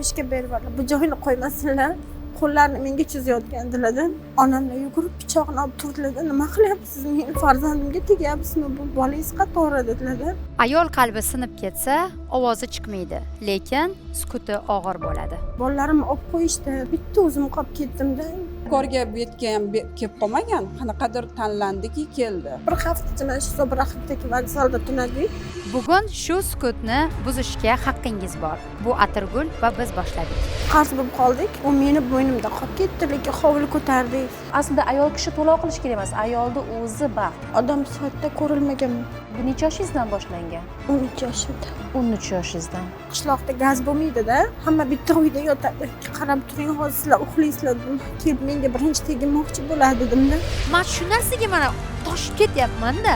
turmushga berib yubordilar. Bu joyini qo'ymasinlar. Qo'llarini menga chizayotgandilar. Onamlar yugurib pichoqni olib turdilar. Nima qilyapsiz? Meni farzandimga tegyapsizmi? Bu bolangiz qatori dedilar. Ayol qalbi sinib ketsa, ovozi chiqmaydi, lekin sukuti og'ir bo'ladi. Bolalarimni olib qo'yishdi. Bitta o'zim qolib ketdim-da. Korga betga ham kelib qolmagan, qanaqadir tanlandiki keldi. Bir haftacha mana shu So'braxtdagi vokzalda tunadik. Bugun shu sukutni buzishga haqqingiz bor. Bu Atirgul va biz boshladik. Qarz bo'lib qoldik. U meni bo'ynimda qolib ketdi, lekin hovli ko'tardik. Aslida ayol kishi to'lov qilish kerak emas, ayolni o'zi baxt. Odam sifatida ko'rilmagan. Bu necha yoshingizdan boshlangan? 13 yoshimda. 13 yoshingizdan. Qishloqda gaz bo'lmaydi-da. Hamma bitta uyda yotadi. Qarab turing, hozir sizlar uxlaysizlar. Kelib menga birinchi tegmoqchi bo'ladi dedim-da. Men shu narsaga mana toshib ketyapman-da.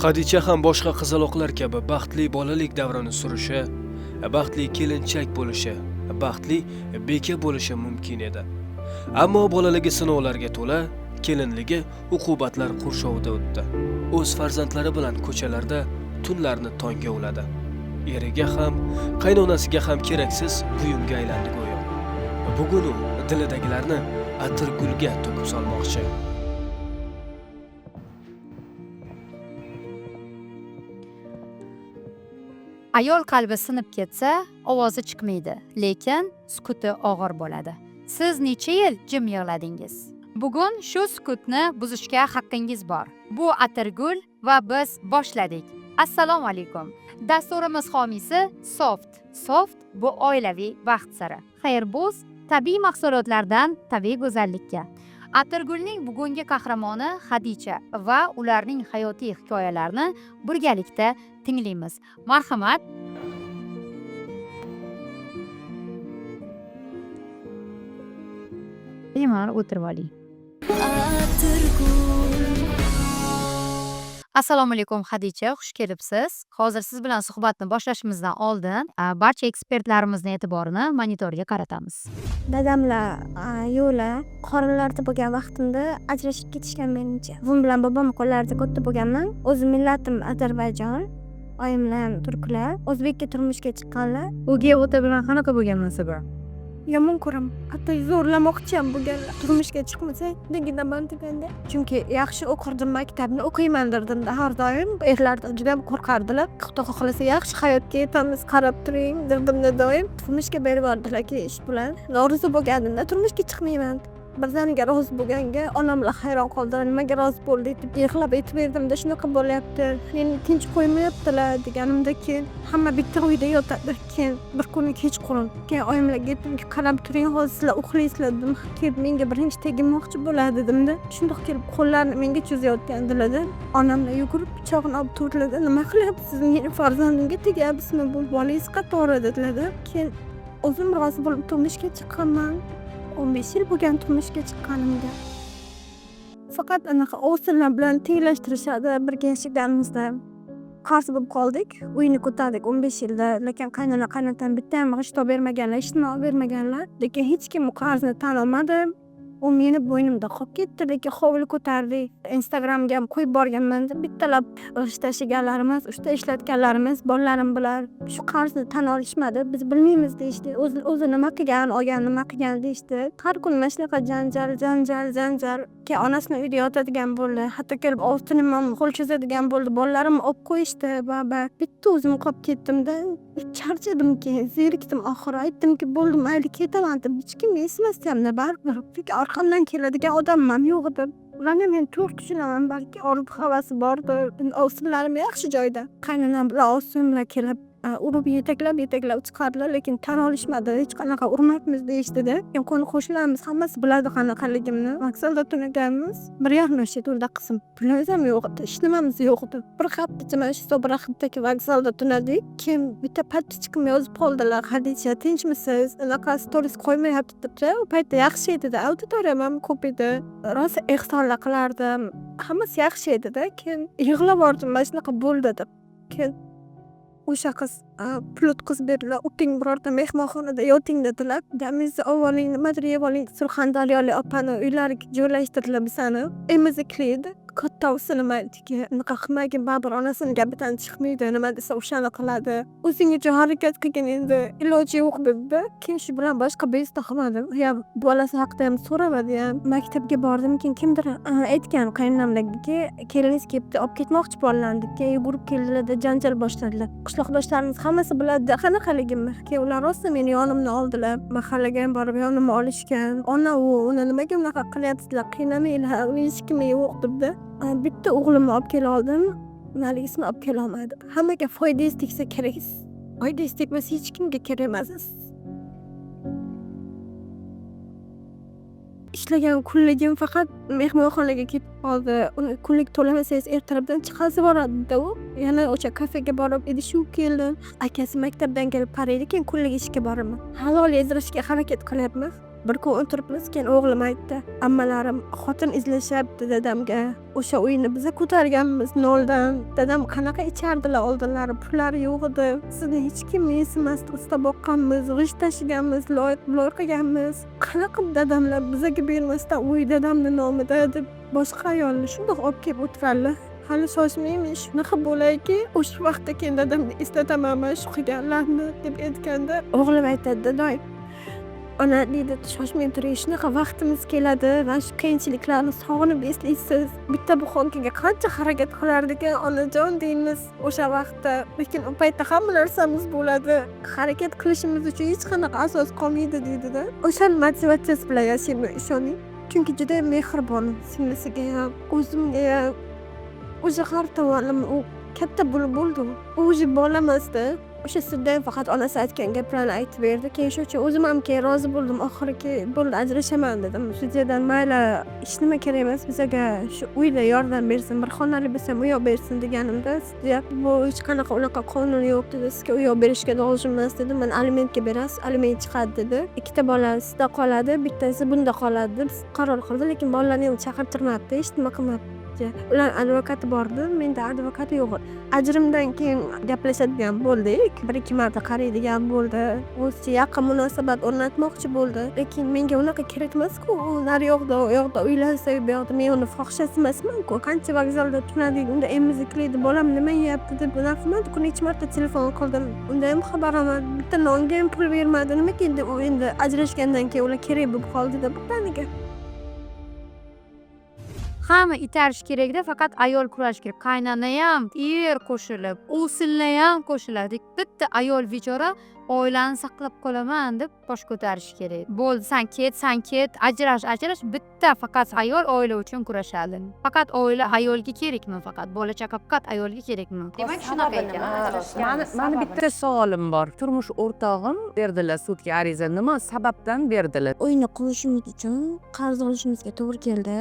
Xadicha ham boshqa qizaloqlar kabi baxtli bolalik davrini surishi, baxtli kelinchak bo'lishi, baxtli beka bo'lishi mumkin edi. Ammo bolaligi sinovlarga to'la, kelinligi uqubatlar qurshovida o'tdi. O'z farzandlari bilan ko'chalarda tunlarni tongga uladi. Eriga ham, qaynonasiga ham keraksiz buyumga aylandi go'yo. Bugun u dilidagilarni Atirgulga to'kib solmoqchi. Ayol qalbi sinib ketsa, ovozi chiqmaydi, lekin sukuti og'ir bo'ladi. Siz necha yil jim yig'ladingiz? Bugun shu sukutni buzishga haqqingiz bor. Bu Atirgul va biz boshladik. Assalomu alaykum. Dasturimiz homiysi Soft. Soft bu oilaviy baxt siri. Xayrbo'z tabiiy mahsulotlardan tabiiy go'zallikka. Atirgulning bugungi qahramoni Xadicha va ularning hayotiy hikoyalarini birgalikda tinglaymiz. Marhamat. Bemalol o'tirib oling. Assalomu alaykum Xadicha, xush kelibsiz. Hozir siz bilan suhbatni boshlashimizdan oldin barcha ekspertlarimizni e'tiborini monitorga qaratamiz. Dadamlar yo'la qorinlarda bo'lgan vaqtimda ajrashib ketishgan menimcha. Buvim bilan bobom qo'llarida katta bo'lganman. O'zim millatim Ozarbayjon, oyimlar turklar, o'zbekka turmushga chiqqanlar. O'gay ota bilan qanaqa bo'lgan munosabat? Yomon ko'raman. Hatto zo'rlamoqchi ham bo'lganlar. Turmushga chiqmasa, deganman deganda. Chunki yaxshi o'qirdim, maktabni o'qiyman derdim har doim. Erlardan juda ham qo'rqardilar. Xudo xohlasa yaxshi hayotga yetamiz, qarab turing derdim doim. Turmushga berib yubordilar-ki ish bilan. Norozi bo'lganimda turmushga chiqmayman. Birdaniga rozi bo'lganga onamlar hayron qoldilar. Nimaga rozi bo'ldi deb yig'lab aytib berdimda, shunaqa bo'lyapti. Meni tinch qo'ymayaptilar deganimda keyin hamma bitta uyda yotadi. Keyin bir kuni kechqurun keyin oyimlarga aytdimki, qarab turing, hozir sizlar uxlaysizlar dedim. Keyin menga birinchi tegmoqchi bo'ladi dedimda. Shundoq kelib qo'llarini menga cho'zayotgandilar. Onamlar yugurib pichoqni olib turdilar. Nima qilyapsiz? Meni farzandimga tegyapsizmi? Bu bolangiz qatori dedilar. Keyin o'zim rozi bo'lib turmushga chiqqanman. 15 yil bo'lgan turmushga chiqqanimga. Faqat anaqa o'sinlar bilan tenglashtirishadi birga yashaganimizda. Qarz bo'lib qoldik, uyni ko'tardik 15 yilda, lekin qaynona qaynotam bitta ham g'isht bermaganlar, ishni bermaganlar, lekin hech kim qarzni tan olmadi. U meni bo'ynimda qolib ketdi, lekin hovli ko'tardik. Instagramga ham qo'yib borganman. Bittalab g'isht tashiganlarimiz, usta ishlatganlarimiz, bolalarim bilan shu qarzni tan olishmadi. Biz bilmaymiz deyishdi. O'zi nima qilgan, olgan nima qilgan deyishdi. Har kun mana shunaqa janjal. Keyin onasini uyda yotadigan bo'ldi. Hatto kelib oltinim ham qo'l cho'zadigan bo'ldi. Bolalarimni olib qo'yishdi. Bitta o'zim qolib ketdim-da. Charchadimki, zerikdim oxiri. Aytdimki, bo'ldi, mayli ketaman deb. Hech kim esmasdimda baribir. Orqamdan keladigan odam ham yo'q edi. Ularni men to'g'ri tushunaman, balki orif havasi bordir. Ovsinlarim yaxshi joyda. Qaynonam bilan ovsinlar kelib urib yetaklab chiqardilar, lekin tan olishmadi. Hech qanaqa urmaymiz deyishdi-da. Qo'ni qo'shnilarimiz hammasi biladi qanaqaligimni. Vokzalda tunaganmiz. 1,5 yoshli to'lda qizim. Pulimiz ham yo'q edi, ishlamamiz yo'q edi. Bir haftacha mana shu So'braxtdagi vokzalda tunadik. Keyin bitta pattichkimga yozib qoldilar. Xadicha, tinchmisiz? Anaqa stories qo'ymayapti deb. U paytda yaxshi edi-da, auditoriyam ham ko'p edi. Rosa ehsonlar qilardim. Hammasi yaxshi edi-da. Keyin yig'lab bordim, mana shunaqa bo'ldi deb. Keyin o'sha qiz pul o'tkazib berdilar. O'ting birorta mehmonxonada yoting dedilar. Damizni ovoling, nimadir yeb oling. Surxondaryolik opani uylariga joylashtirdilar bizani. Emizikli edi. katta usinamadiki unaqa qilmagin baribir onasini gapidan chiqmaydi nima desa o'shani qiladi o'zing uchun harakat qilgin endi iloji yo'q dedi keyin shu bilan boshqa bezda qilmadim ya bolasi haqida ham so'ramadi ham maktabga bordim keyin kimdir aytgan qaynonamlarga keliniz kelibdi olib ketmoqchi bolalarni keyin yugurib keldilarda janjal boshladilar qishloqdoshlarimiz hammasi biladi qanaqaligimni keyin ular rosa meni yonimni oldilar mahallaga ham borib yonimni olishgan ona uni nimaga unaqa qilyapsizlar qiynamanglar hech kimi yo'q debdi bitta o'g'limni olib kela oldim naligisini olib kelolmadim hammaga foydangiz tegsa kerak foydangiz tegmasa hech kimga kerak emas ishlagan kunligim faqat mehmonxonaga ketib qoldi uni kunlik to'lamasangiz ertalabdan chiqazib yuboradi u yana o'sha kafega borib idish yuvib keldim akasi maktabdan kelib qaraydi keyin kunlik ishga boraman halol yezdirishga harakat qilyapmiz bir kun o'tiribmiz keyin o'g'lim aytdi ammalarim xotin izlashyapti dadamga o'sha uyni biza ko'targanmiz noldan dadam qanaqa ichardilar oldinlari pullari yo'q edi sizni hech kim mensimasdi ustab boqqanmiz g'isht tashiganmiz loy qilganmiz qanaqa dadamlar bizaga bermasdan uy dadamni nomida deb boshqa ayolni shundoq olib kelib o'tirarlar hali shoshmaymiz shunaqa bo'layki o'sha vaqtda keyin dadamni eslataman mana shu qilganlarni deb aytganda o'g'lim aytadi dadoy ona deydi shoshmay turing shunaqa vaqtimiz keladi va shu qiyinchiliklarni sog'inib eslaysiz bitta buxonkaga qancha harakat qilardik onajon deymiz o'sha vaqtda lekin u paytda hamma narsamiz bo'ladi harakat qilishimiz uchun hech qanaqa asos qolmaydi deydida o'shani motivatsiyasi bilan yashayman ishoning chunki juda mehribon singlisiga ham o'zimga ham o'sha har tomonlama u katta bo'ldi u уже bola emasda o'sha sudda ham faqat onasi aytgan gaplarni aytib berdi keyin shuning uchun o'zim ham keyin rozi bo'ldim oxirgi bo'ldi ajrashaman dedim sudyadan mayli hech nima kerak emas bizaga shu uyda yordam bersin bir xonali bo'lsa ham uy olib bersin deganimda sudya bu hech qanaqa unaqa qonun yo'q dedi sizga uy olib berishga lozim emas dedi mana alimentga berasiz aliment chiqadi dedi ikkita bola sizda qoladi bittasi bunda qoladi deb qaror qildi lekin bolalarni ham chaqirtirmabdi hech nima qilmabdi ular advokati bordi menda advokati yo'q ajrimdan keyin gaplashadigan bo'ldik bir ikki marta qaraydigan bo'ldi o'zicha yaqin munosabat o'rnatmoqchi bo'ldi lekin menga unaqa kerak emas-ku u naryoqda u yoqda uylansa bu yoqda men uni fohishasi emasman-ku qancha vokzalda turadi unda emiziklaydi bolam nima yeyapti deb unaqa qilmadi kun necha marta telefon qildim unda ham xabar olmadim bitta nonga ham pul bermadi nimaga endi u endi ajrashgandan keyin ular kerak bo'lib qoldi-da bittaniga hamma itarish kerakda faqat ayol kurash kerak qaynona ham er qo'shilib o'sinlar ham qo'shiladi bitta ayol bechora oilani saqlab qolaman deb bosh ko'tarish kerak bo'ldi san ket ajrash bitta faqat ayol oila uchun kurashadi faqat oila ayolga kerakmi faqat bola chaqa faqat ayolga kerakmi demak shunaqa ekan mani bitta savolim bor turmush o'rtog'im berdilar sudga ariza nima sababdan berdilar uyni qurishimiz uchun qarz olishimizga to'g'ri keldi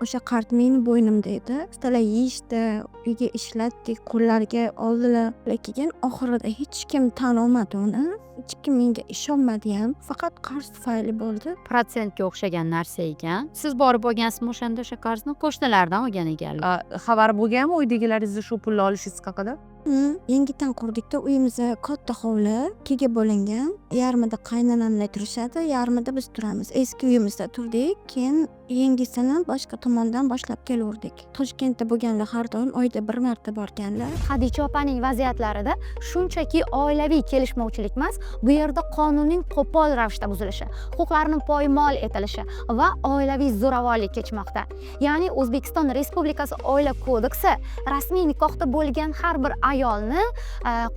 o'sha qard meni bo'ynimda edi ustalar yeyishdi uyga ishlatdik qo'llariga oldilar lekin oxirida hech kim tan olmadi uni hech kim menga ishonmadi ham faqat qarz tufayli bo'ldi protsentga o'xshagan narsa ekan siz borib olgansizmi o'shanda o'sha qarzni qo'shnilardan olgan ekanlar xabar bo'lganmi uydagilaringizni shu pulni olishingiz haqida yangidan qurdikda uyimiz katta hovli ikkiga bo'lingan yarmida qaynonamlar turishadi yarmida biz turamiz eski uyimizda turdik keyin yangisini boshqa tomondan boshlab keluvdik toshkentda bo'lganlar har doim oyda bir marta borganlar hadicha opaning vaziyatlarida shunchaki oilaviy kelishmovchilik emas bu yerda qonunning qo'pol ravishda buzilishi huquqlarni poymol etilishi va oilaviy zo'ravonlik kechmoqda ya'ni O'zbekiston Respublikasi Oila kodeksi rasmiy nikohda bo'lgan har bir ayolni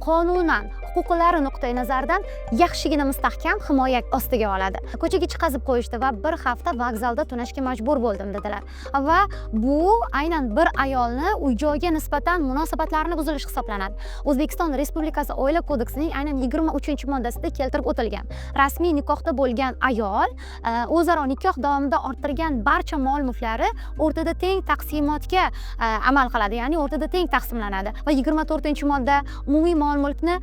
qonunan huquqlari nuqtai nazaridan yaxshigina mustahkam himoya ostiga oladi ko'chaga chiqazib qo'yishdi va bir hafta vokzalda tunashga majbur bo'ldim dedilar va bu aynan bir ayolni uy joyga nisbatan munosabatlarni buzilish hisoblanadi O'zbekiston Respublikasi Oila kodeksining aynan 23-moddasida keltirib o'tilgan rasmiy nikohda bo'lgan ayol o'zaro nikoh davomida orttirgan barcha mol mulklari o'rtada teng taqsimotga amal qiladi ya'ni o'rtada teng taqsimlanadi va 24 modda umumiy mol mulkni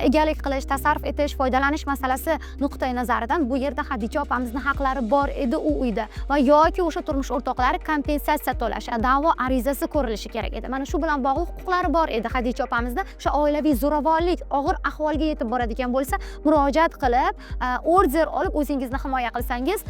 egalik qilish, tasarruf etish, foydalanish masalasi nuqtai nazaridan bu yerda Hadicha opamizning haqlari bor edi u uyda va yoki o'sha turmush o'rtoqlari kompensatsiya to'lash, da'vo arizasi ko'rilishi kerak edi. Mana shu bilan bog'liq huquqlari bor edi Hadicha opamizda. O'sha oilaviy zo'ravonlik og'ir ahvolga yetib boradigan bo'lsa, murojaat qilib, order olib o'zingizni himoya qilsangiz,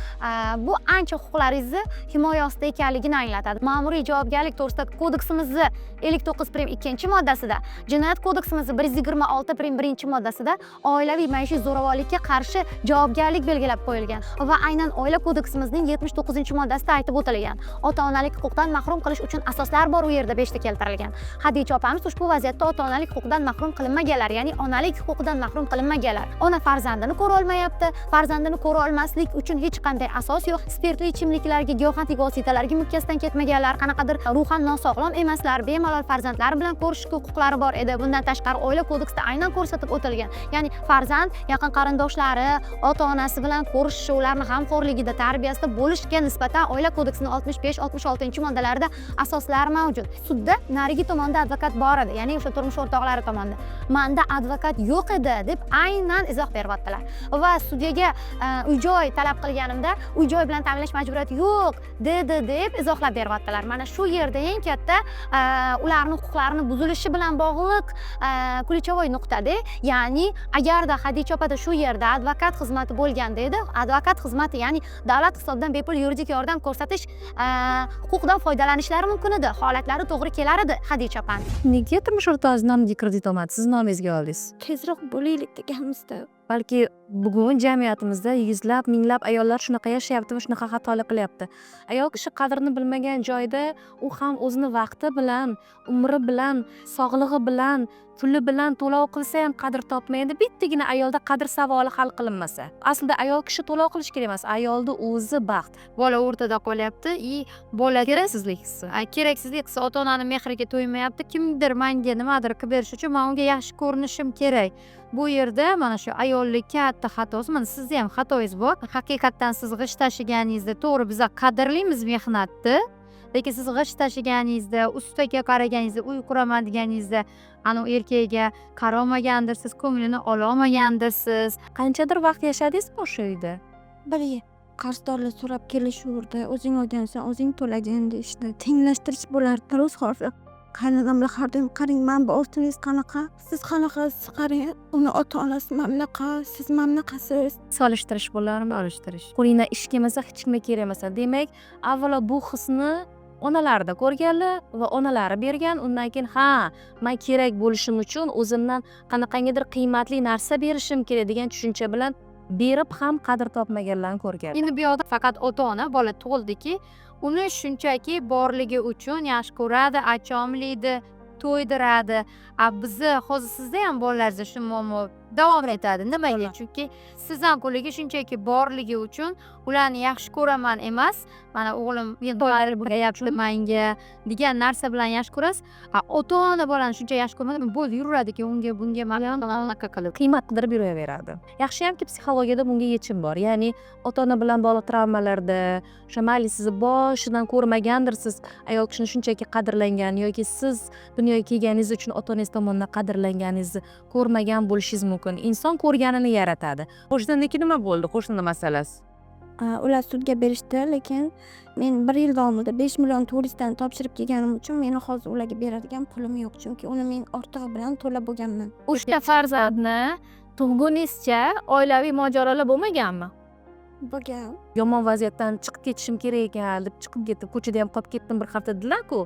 bu ancha huquqlaringizni himoya ostida ekanligini anglatadi. Ma'muriy javobgarlik to'g'risida kodeksimizning 59.2-moddasida, Jinoyat kodeksimizning 126.1-moddasida oilaviy maishiy zo'ravonlikka qarshi javobgarlik belgilab qo'yilgan va aynan oila kodeksimizning 79-moddasida aytib o'tilgan. Ota-onalik huquqidan mahrum qilish uchun asoslar bor u yerda 5 ta keltirilgan. Hadicha opamiz ushbu vaziyatda ota-onalik huquqidan mahrum qilinmaganlar, ya'ni onalik huquqidan mahrum qilinmaganlar. Ona farzandini ko'ra olmayapti, farzandini ko'ra olmaslik uchun hech qanday asos yo'q. Spirtli ichimliklarga, giyohvandlik vositalariga mukkasidan ketmaganlar, qanaqadir ruhan nosog'lom emaslar, bemalol farzandlari bilan ko'rishga huquqlari bor edi. Bundan tashqari oila kodeksida aynan ko'rsatib o'tilgan. Ya'ni farzand yaqin qarindoshlari, ota-onasi bilan ko'rishishi, ularning g'amxo'rligida, tarbiyasida bo'lishga nisbatan oila kodeksining 65-66-moddalarida asoslar mavjud. Sudda narigi tomonda advokat bor edi, ya'ni o'sha turmush o'rtoqlari tomonidan. Menda advokat yo'q edi deb aynan izoh beryaptilar. Va sudyaga uy-joy talab qilganimda, uy-joy bilan ta'minlash majburiyati yo'q dedi deb izohlab beryaptilar. Mana shu yerda eng katta ularning huquqlarini buzilishi bilan bog'liq ключевой nuqtada, ya'ni agarda Hadicha opada shu yerda advokat xizmati bo'lganda edi, advokat xizmati, ya'ni davlat hisobidan bepul yuridik yordam ko'rsatish huquqidan foydalanishlari mumkin edi, holatlari to'g'ri kelar edi Hadicha opani. Nega turmush o'rtog'ingiz nomiga kredit olmadi, siz nomingizga oldingiz? Tezroq bo'laylik deganimizda Balki bugun jamiyatimizda yuzlab, minglab ayollar shunaqa yashayapti va shunaqa xatolik qilyapti. Ayol kishi qadrini bilmagan joyda u ham o'zini vaqti bilan, umri bilan, sog'lig'i bilan, puli bilan to'lov qilsa ham qadr topmaydi. Bittagina ayolda qadr savoli hal qilinmasa. Aslida ayol kishi to'lov qilish kerak emas, ayolni o'zi baxt. Bola o'rtada qolyapti, bola keraksizlik hissi. Keraksizlik hissi ota-onani mehriga to'ymayapti. Kimdir menga nimadir qilib berish uchun men unga yaxshi ko'rinishim kerak. Bu yerda mana shu ayollik katta xatosi, mana sizda ham xatoyingiz bor. Haqiqatdan siz g'isht tashiganingizda, to'g'ri biz qadrlaymiz mehnatni, lekin siz g'isht tashiganingizda, ustiga qaraganingizda, uy quraman deganingizda, ana erkakga qaramagandirsiz, ko'nglini ololmagandirsiz. Qanchadir vaqt yashadingizmi o'sha uyda? bir qarzdorlar so'rab kelishuvdi, o'zing olgansan, o'zing to'lagin deyishdi. Tenglashtirish bo'lardi, ro'z hozir. Qaynonamlar har doim qarang, men bu ortingiz qanaqa, siz qanaqasiz, qarang, uni ota-onasi mamlaqa, siz mamlaqasiz. Solishtirish bo'larmi? Solishtirish. Qo'lingdan ish kelmasa hech kimga kerak emas. Demak, avvalo bu hisni onalarida ko'rganlar va onalari bergan, undan keyin men kerak bo'lishim uchun o'zimdan qanaqangidir qiymatli narsa berishim kerak degan tushuncha bilan berib ham qadr topmaganlarni ko'rgan. Endi bu yoqda faqat ota-ona bola tug'ildiki, uni shunchaki borligi uchun yaxshi ko'radi, achomlaydi, to'ydiradi. Bizni hozir sizda ham bolalaringizda shu muammo davom etadi. Nimaga? Chunki siz ham qo'liga shunchaki borligi uchun ularni yaxshi ko'raman emas, mana o'g'lim to'ylarib bo'layapti menga degan narsa bilan yaxshi ko'rasiz. Ota-ona bolani shuncha yaxshi ko'rmadi, bo'ldi yuraveradi-ki, unga bunga mana qilib qiymat qidirib yuraveradi. Yaxshiyamki psixologiyada bunga yechim bor. Ya'ni ota-ona bilan bog'liq travmalarda, o'sha mayli sizni boshidan ko'rmagandirsiz, ayol kishini shunchaki qadrlangan yoki siz dunyoga kelganingiz uchun ota-onangiz tomonidan qadrlanganingizni ko'rmagan bo'lishingiz mumkin. Inson ko'rganini yaratadi. Qo'shniniki nima bo'ldi? Qo'shni masalasi. Ular sudga berishdi, lekin men 1 yil davomida 5 million turistdan topshirib kelganim uchun meni hozir ularga beradigan pulim yo'q, chunki uni men ortig'i bilan to'lab bo'lganman. O'sha farzandni tug'gunizcha oilaviy mojarolar bo'lmaganmi? Bo'lgan. Yomon vaziyatdan chiqib ketishim kerak ekan deb chiqib ketib, ko'chada ham qolib ketdim bir hafta dedilar-ku.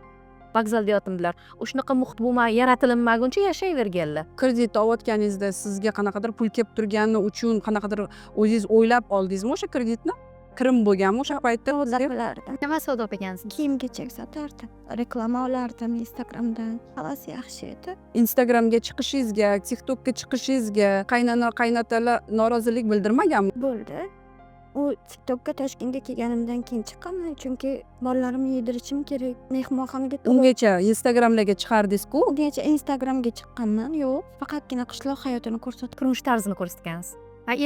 Vokzalda yotibdilar. O'shanaqa muhit yaratilmaguncha yashayverganlar. Kredit olayotganingizda sizga qanaqadir pul kelib turgani uchun qanaqadir o'zingiz o'ylab oldingizmi o'sha kreditni? Kirim bo'lganmi o'sha paytda? Qilardim. nima savdo qilgansiz? Kiyim-kechak sotardim. Reklama olardim Instagramdan. Xalos yaxshi edi. Instagramga chiqishingizga, TikTokga chiqishingizga qaynona-qaynotalar norozilik bildirmaganmi? Bo'ldi. U TikTokga Toshkentga kelganimdan keyin chiqqanman, chunki bolalarimni yedirishim kerak. Mehmonxonaga Ungacha Instagramlarga chiqardingiz-ku. ungacha Instagramga chiqqanman. Yo'q, faqatgina qishloq hayotini ko'rsatib Turmush tarzini ko'rsatgansiz.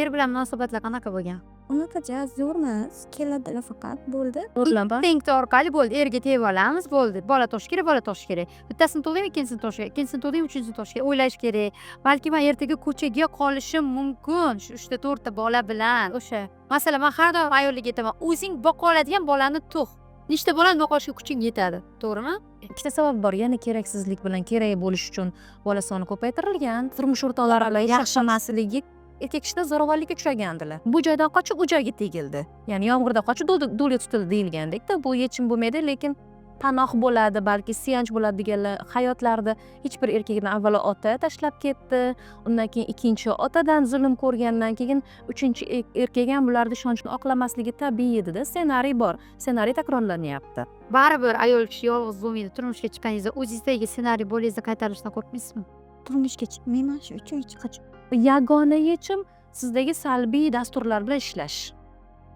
Er bilan munosabatlar qanaqa bo'lgan? unaqa zo'r emas keladilar faqat bo'ldi. Zo'rlama. Tengti orqali bo'ldi, erga tegib olamiz, bo'ldi. Bola tosh kerak, bola tosh kerak. Bittasini to'laymi, ikkinchisini tosh kerak, ikkinchisini to'laymi, uchinchisini tosh kerak. O'ylash kerak. Balki men ertaga ko'chaga qolishim mumkin shu 3 ta bola bilan. O'sha. Masalan, men har doim ayollarga aytaman, o'zing boqa oladigan bolani tug'. Nechta bolani boqishga kuching yetadi, to'g'rimi? Ikkita sabab bor. Yana keraksizlik bilan kerak bo'lish uchun bola soni ko'paytirilgan. Turmush o'rtoqlari bilan yaxshi emasligi erkak kishida zo'ravonlikka uchragandilar. Bu joydan qochib u joyga tegildi. Ya'ni yomg'irda qochib do'lga tutildi deyilgandek-da. Bu yechim bo'lmaydi, lekin panoh bo'ladi, balki suyanch bo'ladi deganlar hayotlarida hech bir erkakni avvalo ota tashlab ketdi, undan keyin ikkinchi otadan zulm ko'rgandan keyin uchinchi erkak ham bularni ishonchni oqlamasligi tabiiy edi-da. Ssenariy bor. Ssenariy takrorlanyapti. Baribir ayol kishi yolg'iz bo'lmaydi. Turmushga chiqqaningizda o'zingizdagi ssenariy bo'lingizni qaytarishdan qo'rqmaysizmi? Turmushga chiqmayman shu uchun chiqib. Yagona yechim sizdagi salbiy dasturlar bilan ishlash.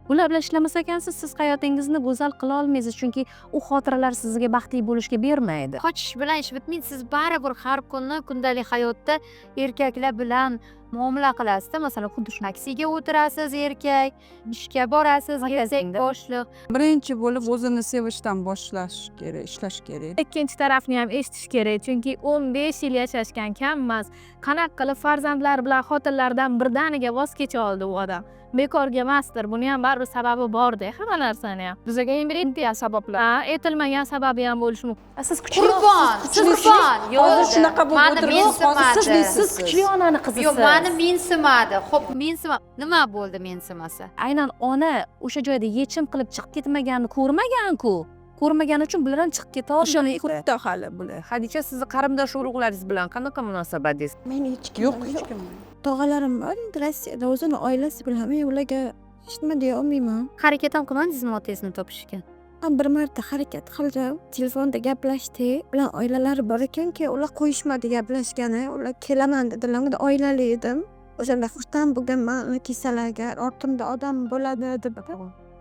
Bular bilan ishlamas ekansiz, siz hayotingizni go'zal qila olmaysiz, chunki u xotiralar sizga baxtli bo'lishga bermaydi. Qochish bilan ish bitmaydi. Siz baribir har kuni kundalik hayotda erkaklar bilan muomala qilasizda. Masalan, xuddi shu taksiga o'tirasiz, erkak, ishga borasiz, gazak boshliq. Birinchi bo'lib o'zini sevishdan boshlash kerak, ishlash kerak. Ikkinchi tarafni ham eshitish kerak, chunki 15 yil yashashgan kam emas. Qanaqa qilib farzandlar bilan xotinlardan birdaniga voz kecha oldi u odam. Bekorga emasdir. Buni ham baribir sababi bor-da, hamma narsani ham. Bizga imperiya sabablar, aytilmagan sababi ham bo'lishi mumkin. Siz kuchli Qurban, Hozir shunaqa bo'lib o'tiribsiz. Siz kuchli onani qizisiz. Yo'q, meni mensimadi. Xo'p, mensimadi. Nima bo'ldi mensimasa? Aynan ona o'sha joyda yechim qilib chiqib ketmaganini ko'rmagan-ku. Ko'rmagani uchun bular ham chiqib keta oldi. O'shani xuddi hali bular. Hadicha, sizni qarindosh urug'laringiz bilan qanaqa munosabatingiz? Men hech kim Yo'q, hech kim. Tog'alarim bor, Rossiyada o'zini oilasi bilan. Men ularga hech nima deya olmayman. Harakat ham qilmadingizmi otangizni topishga? Bir marta harakat qildim. Telefonda gaplashdik. Ular oilalari bor ekan-ki, ular qo'yishmadi gaplashgani. Ular kelaman dedilar. Unda oilali edim. O'shanda xursand bo'lganman, kasal agar ortimda odam bo'ladi deb.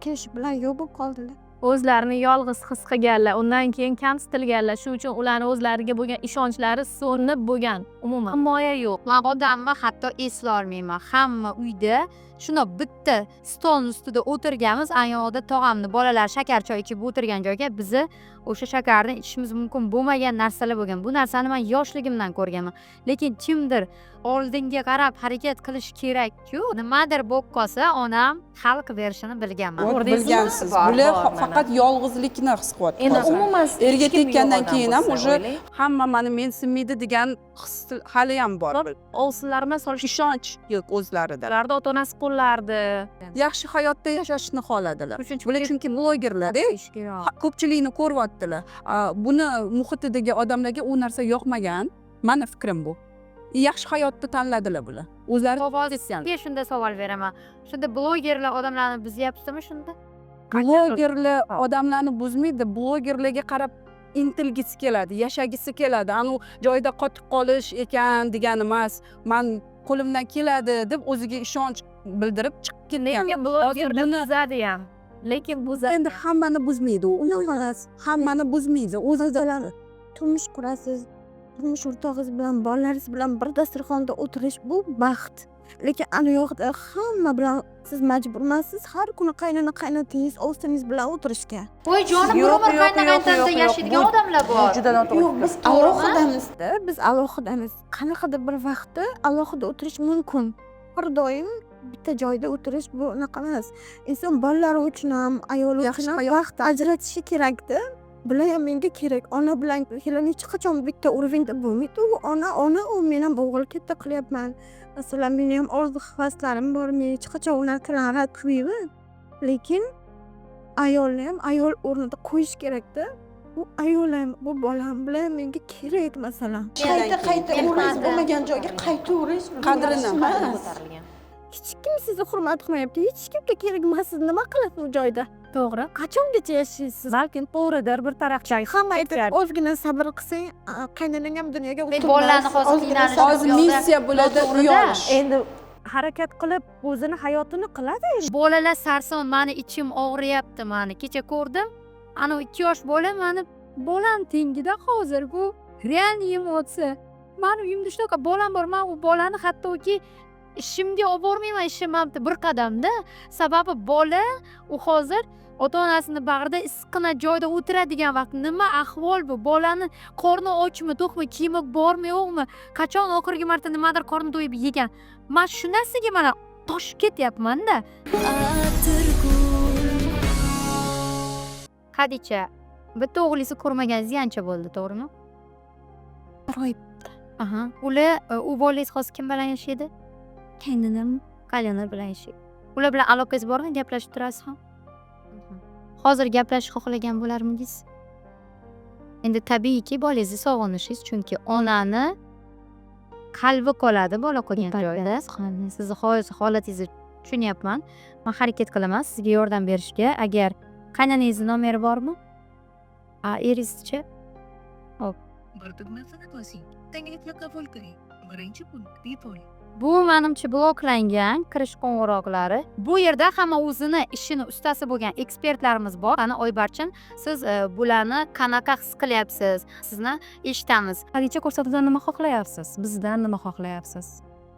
Kelish bilan yo'q bo'lib qoldilar. O'zlarini yolg'iz his qilganlar, undan keyin kamsitilganlar. Shu uchun ularning o'zlariga bo'lgan ishonchlari so'nib bo'lgan. Umuman himoya yo'q. Men odamni hatto eslay olmayman. Hamma uyda shuna bitta stolning ustida o'tirganmiz, ayog'ida tog'amni bolalar shakar choy ichib o'tirgan joyga bizni o'sha shakarni ichishimiz mumkin bo'lmagan narsalar bo'lgan. Bu narsani men yoshligimdan ko'rganman. Lekin kimdir oldinga qarab harakat qilish kerak-ku. Nimadir bo'lib qolsa, onam hal qilib berishini bilganman. Bilgansiz. Bular faqat yolg'izlikni his qilyapti. Endi umuman erga tekkandan keyin ham o'sha hamma meni mensimaydi degan his hali ham bor. ovsinlar bilan solish Ishonch yo'q o'zlarida. ularda ota-onasi qo'llardi. Yaxshi hayotda yashashni xohladilar. Bular chunki blogerlar, ko'pchilikni ko'ryaptilar. Buni muhitidagi odamlarga u narsa yoqmagan. Meni fikrim bu. Yaxshi hayotni tanladilar bular. O'zlari Sizga shunda savol beraman. Shunda blogerlar odamlarni buzyaptimi shunda? blogerlar odamlarni buzmaydi. Blogerlarga qarab intilgisi keladi, yashagisi keladi. Anu joyda qotib qolish ekan degani emas. Men qo'limdan keladi deb o'ziga ishonch bildirib chiqib ketgan. Lekin blogerni buzadi ham. Lekin buzadi. Endi hammani buzmaydi u. Emas. Hammani buzmaydi. O'zingizlar turmush qurasiz. Turmush o'rtog'ingiz bilan, bolalaringiz bilan bir dasturxonda o'tirish bu baxt. Lekin ana yoqda hamma bilan siz majbur emassiz har kuni qaynotingiz, ovsiningiz bilan o'tirishga. Voy jonim, biror qaynonamda yashaydigan odamlar bor. Juda noto'g'ri. Yo'q, biz alohidamizda, biz alohidamiz. Qanaqadir bir vaqtda alohida o'tirish mumkin. Har doim bitta joyda o'tirish bu unaqa emas. Inson bolalari uchun ham, ayoli uchun ham vaqt ajratishi kerak-da. Bular ham menga kerak. Ona bilan hech qachon bitta urovingda bo'lmaydi. U ona, u men ham o'g'il katta qilyapman. Masalan, mening ham orzu-havaslarim bor. Men hech qachon ularni rad qilmayman. Lekin ayolni ham ayol o'rnida qo'yish kerak-da. Bu ayolim, bu bolam bilan menga kerak masalan. Qayta o'rniz bo'lmagan joyga qayta urish Qadrini hech kim sizni hurmat qilmayapti. Hech kimga kerak emas. Siz nima qilasiz u joyda? To'g'ri. Qachongacha yashaysiz? Balkim to'g'ridir, bir tarafdan Hamma aytadi, ozgina sabr qilsang, qaynonang ham dunyoga Men bolalarni hozir qiynalish hozir missiya bo'ladi uyolish. endi harakat qilib o'zini hayotini qiladi. Bolalar sarson, meni ichim og'riyapti, meni kecha ko'rdim. Ana 2 yosh bola meni bolam tengida hozirgu real emotsiya. Meni uyimda shunaqa bolam bor. Men u bolani hattoki ishimga olib bormayman, ishim hamda bir qadamda. Sababi bola u hozir ota-onasini bag'rida issiqqina joyda o'tiradigan vaqt nima ahvol bu? Bolani qorni ochmi, to'qmi, kiyimi bormi, yo'qmi? Qachon oxirgi marta nimadir qorni to'yib yegan? Men shu narsaga mana toshib ketyapman-da. Hadicha, bitta o'g'lingizni ko'rmaganiz ancha bo'ldi, to'g'rimi? G'oyib. Aha. Ular u bolangiz hozir kim bilan yashaydi? Qaynonam. Qaynonlar bilan yashaydi. Ular bilan aloqangiz bormi? Gaplashib turasizmi? Hozir gaplashishni xohlagan bo'larmidingiz? Endi tabiiyki bolangizni sog'inishingiz, chunki onani qalbi qoladi bola qolgan joyda. Sizni holatingizni tushunyapman. Men harakat qilaman sizga yordam berishga. Agar qaynonangizning nomeri bormi? Eringizchi? Hop. Bu menimcha bloklangan kirish qo'ng'iroqlari. Bu yerda hamma o'zini ishini ustasi bo'lgan ekspertlarimiz bor. Qani Oybarchin, siz bularni qanaqa his qilyapsiz? Sizni eshitamiz. Hadicha ko'rsatuvdan nima xohlayapsiz? Bizdan nima xohlayapsiz?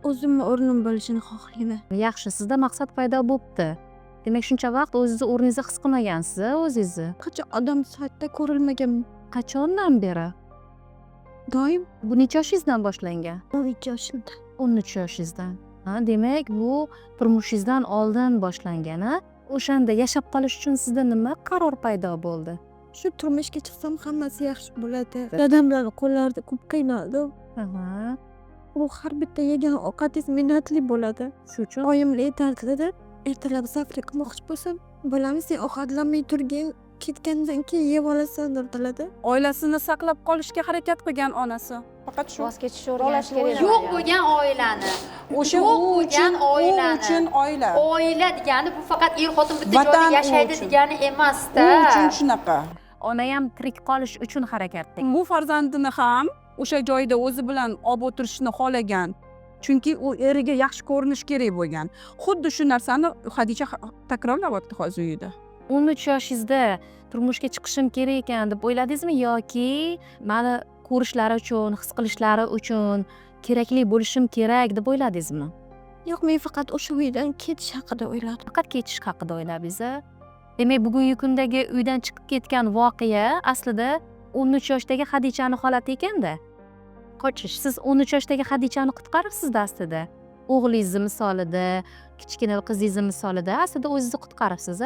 O'zimni o'rnim bo'lishini xohlayman. Yaxshi, sizda maqsad paydo bo'libdi. Demak, shuncha vaqt o'zingizni o'rningizni his qilmagansiz, o'zingizni. Qachon odam sifatida ko'rilmagan. Qachondan beri? Doim Bu necha yoshingizdan boshlangan? 13 yoshimda. 13 yoshingizdan. Demak, bu turmushingizdan oldin boshlangan, a? O'shanda yashab qolish uchun sizda nima qaror paydo bo'ldi? Shu turmushga chiqsam hammasi yaxshi bo'ladi. Dadam bilan qo'llarida ko'p qiynaldim. Aha. U har bitta yegan ovqatingiz minnatli bo'ladi. Shu uchun Oyimlar aytardi, ertalab safar qilmoqchi bo'lsam, bolamiz sen ovqatlanmay turgin, ketgandan keyin yeb olasan derdilar. Oilasini saqlab qolishga harakat qilgan onasi. Faqat shu. voz kechishni o'rganish kerak. Yo'q bo'lgan oilani. O'sha yo'q u bo'lgan uchun, oilani. u uchun oila. Oila degani bu faqat er xotin bitta Vatan joyda u yashaydi uchun. degani emas-da. U uchun shunaqa. ona ham tirik qolish uchun harakat qilgan. Bu farzandini ham o'sha joyda o'zi bilan olib o'tirishni xohlagan. Chunki u eriga yaxshi ko'rinish kerak bo'lgan. Xuddi shu narsani Hadicha takrorlayapti hozir uyida. 13 yoshingizda turmushga chiqishim kerak ekan deb o'yladingizmi yoki meni ko'rishlari uchun, his qilishlari uchun kerakli bo'lishim kerak deb o'yladingizmi? Yo'q, men faqat o'sha uydan ketish haqida o'yladim. Faqat ketish haqida o'yladingiz. Demak, bugungi kundagi uydan chiqib ketgan voqea aslida 13 yoshdagi Hadichani holati ekanda. Qochish. Siz 13 yoshdagi Hadichani qutqaribsiz-da aslida. O'g'lingizni misolida, kichkina qizingizni misolida aslida o'zingizni qutqaribsiz.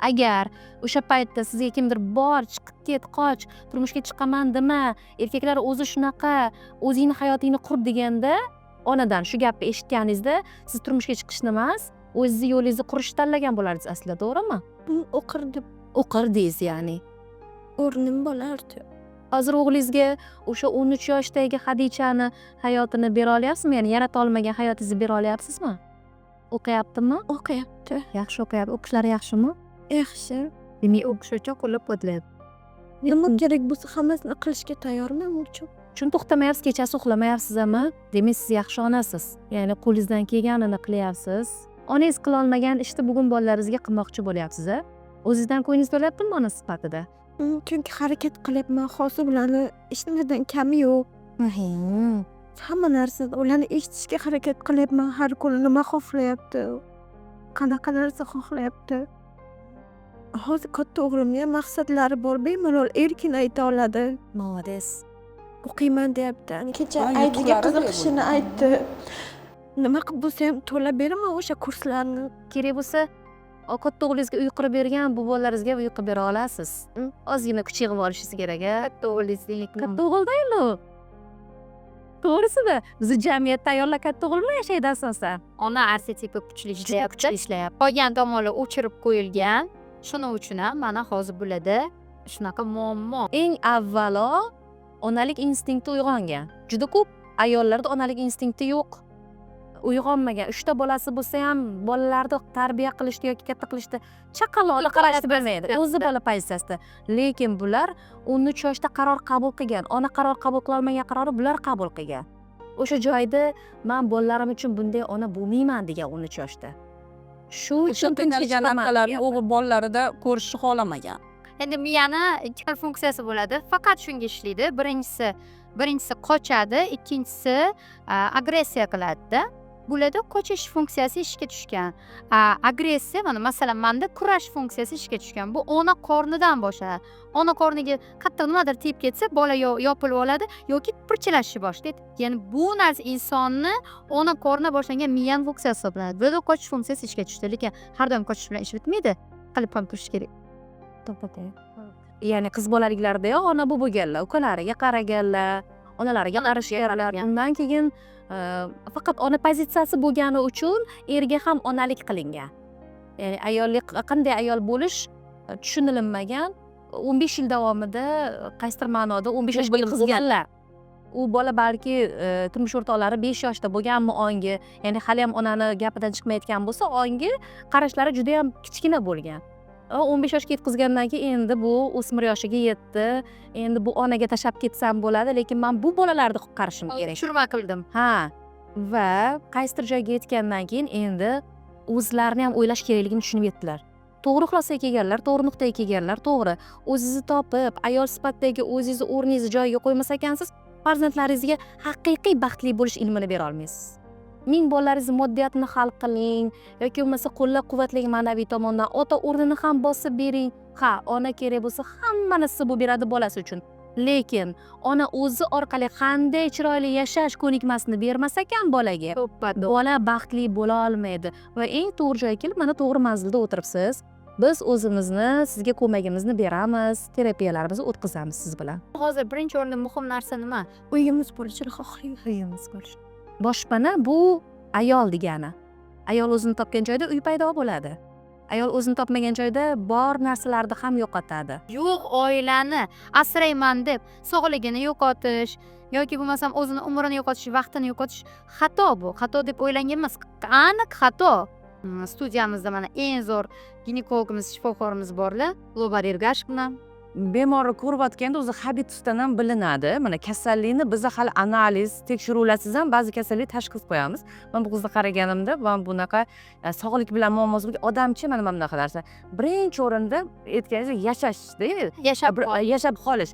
Agar o'sha paytda sizga kimdir bor, chiqib ket, qoch, turmushga chiqaman dema, erkaklar o'zi shunaqa, o'zingni hayotingni qur deganda, onadan shu gapni eshitganingizda, siz turmushga chiqishni emas, o'zingizni yo'lingizni qurishni tanlagan bo'lardingiz aslida, to'g'rimi? O'qirdingiz, ya'ni. O'rnim bo'lardi. Hozir o'g'lingizga o'sha 13 yoshdagi Hadichani hayotini bera olyapsizmi? Ya'ni yarata olmagan hayotingizni bera olyapsizmi? O'qiyaptimi? O'qiyapti. Yaxshi o'qiyapti. O'qishlari yaxshimi? Yaxshi. Demak, o'qish uchun qo'llab-quvvatlayapti. Nima kerak bo'lsa hammasini qilishga tayyorman uchun. Chun to'xtamayapsiz, kechasi uxlamayapsiz ama. Demak, siz yaxshi onasiz. Ya'ni qo'lingizdan kelganini qilyapsiz. Onangiz qila olmagan ishni bugun bolalaringizga qilmoqchi bo'lyapsiz, a? O'zingizdan ko'nglingiz to'layaptimi ona sifatida? Chunki harakat qilyapman, hozir ularni ishimdan kami yo'q. Hamma narsani ularni eshitishga harakat qilyapman. Har kuni nima xohlayapti, qanaqa narsa xohlayapti. Hozir katta o'g'limga maqsadlari bor, bemalol erkin ayta oladi. Молодец. O'qiyman deyapti. Kecha Ha, aydiga yutuqlari qiziqishini bo'lgan. aytdi. Nima qilib bo'lsa ham to'lab beraman o'sha kurslarni. Kerak bo'lsa, katta o'g'lingizga uy qurib bergan bu bolalaringizga uy qilib bera olasiz. Ozgina kuch yig'ib olishingiz kerak, a? Katta o'g'lingiz. Katta o'g'ildaylu. To'g'risida, bizni jamiyat tayyorla katta o'g'il bilan yashaydi asosan. Ona arxetipi kuchli ishlayapti. Qolgan tomonlar o'chirib qo'yilgan. Shuning uchun ham mana hozir bo'ladi shunaqa muammo. Eng avvalo onalik instinkti uyg'ongan. Juda ko'p ayollarda onalik instinkti yo'q. Uyg'onmagan. 3 ta bolasi bo'lsa ham bolalarni tarbiya qilishda yoki katta qilishda chaqaloqni qarashni bilmaydi. O'zi bola pozitsiyasida. Lekin bular 13 yoshda qaror qabul qilgan. Ona qaror qabul qila olmagan qarorni bular qabul qilgan. O'sha joyda men bolalarim uchun bunday ona bo'lmayman degan 13 yoshda. Shu uchun qiynalgan onalarni o'g'il bolalarida ko'rishni xohlamagan. Endi miyani ikki xil funksiyasi bo'ladi. Faqat shunga ishlaydi. Birinchisi qochadi, ikkinchisi agressiya qiladi-da. bularda qochish funksiyasi ishga tushgan. Agressiya mana masalan manda kurash funksiyasi ishga tushgan. Bu ona qornidan boshlanadi. Ona qorniga qattiq nimadir tegib ketsa, bola yopilib oladi yoki pirchilashni boshlaydi. Ya'ni bu narsa insonni ona qornidan boshlangan miyan funksiyasi hisoblanadi. Bularda qochish funksiyasi ishga tushdi, lekin har doim qochish bilan ish bitmaydi. Qilib ham turish kerak. To'xtatay. Ya'ni qiz bolaliklarda ona bu bo'lganlar, ukalariga qaraganlar, onalariga qarashganlar. Undan keyin faqat ona pozitsiyasi bo'lgani uchun erga ham onalik qilingan. Ya'ni ayollik qanday ayol bo'lish tushunilmagan. 15 yil davomida qaysidir ma'noda 15 yosh qizganlar. U bola balki turmush o'rtoqlari 5 yoshda bo'lganmi ongi, ya'ni hali ham onani gapidan chiqmayotgan bo'lsa, ongi qarashlari juda ham kichkina bo'lgan. 15 yoshga yetkazgandan keyin endi bu o'smir yoshiga yetdi. Endi bu onaga tashab ketsam bo'ladi, lekin men bu bolalarni qutqarishim kerak. Tushirma qildim. Ha, va qaysidir joyga yetgandan keyin endi o'zlarini ham o'ylash kerakligini tushunib yetdilar. To'g'ri xulosaga kelganlar, to'g'ri nuqtaga kelganlar, to'g'ri. O'zingizni topib, ayol sifatidagi o'zingizni o'rningizni joyiga qo'ymas ekansiz, farzandlaringizga haqiqiy baxtli bo'lish ilmini bera olmaysiz. Ming bolalaringizni moddiyatini hal qiling yoki bo'lmasa qo'llab-quvvatlang ma'naviy tomondan, ota o'rnini ham bosib bering. Ha, ona kerak bo'lsa hamma narsa bo'lib beradi bolasi uchun. Lekin ona o'zi orqali qanday chiroyli yashash ko'nikmasini bermas ekan bolaga, bola baxtli bo'la olmaydi. Va eng to'g'ri joyga kelib, mana to'g'ri manzilda o'tiribsiz. Biz o'zimizni sizga ko'magimizni beramiz, terapiyalarimizni o'tkazamiz siz bilan. Hozir birinchi o'rinda muhim narsa nima? Uyimiz bo'lishini xohlayman. Uyimiz bo'lish. Boshpana bu ayol degani. Ayol o'zini topgan joyda uy paydo bo'ladi. Ayol o'zini topmagan joyda bor narsalarni ham yo'qotadi. Yo'q, oilani asrayman deb sog'ligini yo'qotish yoki bo'lmasam o'zini umrini yo'qotish, vaqtini yo'qotish xato bu. Xato deb o'ylangan emas, aniq xato. Studiyamizda mana eng zo'r ginekologimiz, shifokorimiz borlar, Lobar Ergash bilan. Bemorni ko'rayotganda o'zi habitusdan ham bilinadi. Mana kasallikni biz hali analiz, tekshiruvlarsiz ham ba'zi kasallik tashxis qo'yamiz. Men bu qizni qaraganimda, men bunaqa sog'lik bilan muammosi bo'lgan odamchi mana bunaqa narsa. Birinchi o'rinda aytganingizdek yashashda, yashab qolish.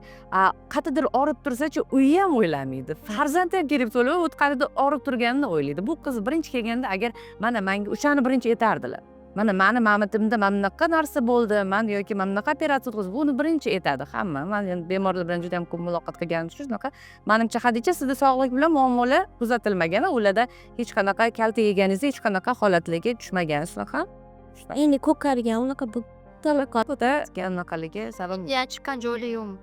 Qatidir og'rib tursa-chi, uyi ham o'ylamaydi. Farzand ham kelib to'lib, u qatidir og'rib turganini o'ylaydi. Bu qiz birinchi kelganda agar mana menga o'shani birinchi aytardilar. Mana meni mamatimda mana bunaqa narsa bo'ldi, men yoki mana bunaqa operatsiya o'tkazib, buni birinchi aytadi hamma. Men endi bemorlar bilan juda ham ko'p muloqot qilganim uchun shunaqa. Menimcha hadicha sizda sog'lik bilan muammolar kuzatilmagan, ularda hech qanaqa kalta yeganingizda hech qanaqa holatlarga tushmagan shunaqa. Endi ko'kargan unaqa bu Talaqotda unaqaligi sabab Ya chiqqan joyi yo'qmi?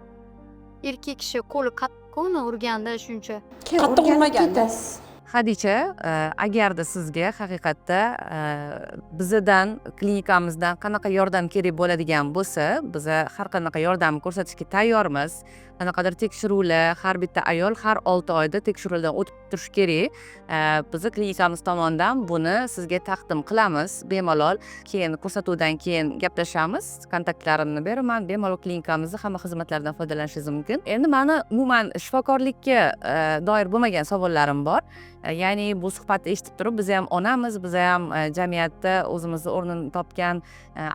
Erkak kishi qo'li qattiqmi urganda shuncha. Qattiq urmaganda. Hadicha, agarda sizga haqiqatda bizdan klinikamizdan qanaqa yordam kerak bo'ladigan bo'lsa, biz har qanaqa yordam ko'rsatishga tayyormiz. Qanaqadir tekshiruvlar, har bitta ayol har 6 oyda tekshiruvdan o'tib turish kerak. Biz klinikamiz tomonidan buni sizga taqdim qilamiz. Bemalol keyin ko'rsatuvdan keyin gaplashamiz. Kontaktlarimni beraman. Bemalol klinikamizning hamma xizmatlaridan foydalanishingiz mumkin. Endi meni umuman shifokorlikka doir bo'lmagan savollarim bor. Ya'ni bu suhbatni eshitib turib, biz ham onamiz, biz ham jamiyatda o'zimizni o'rnini topgan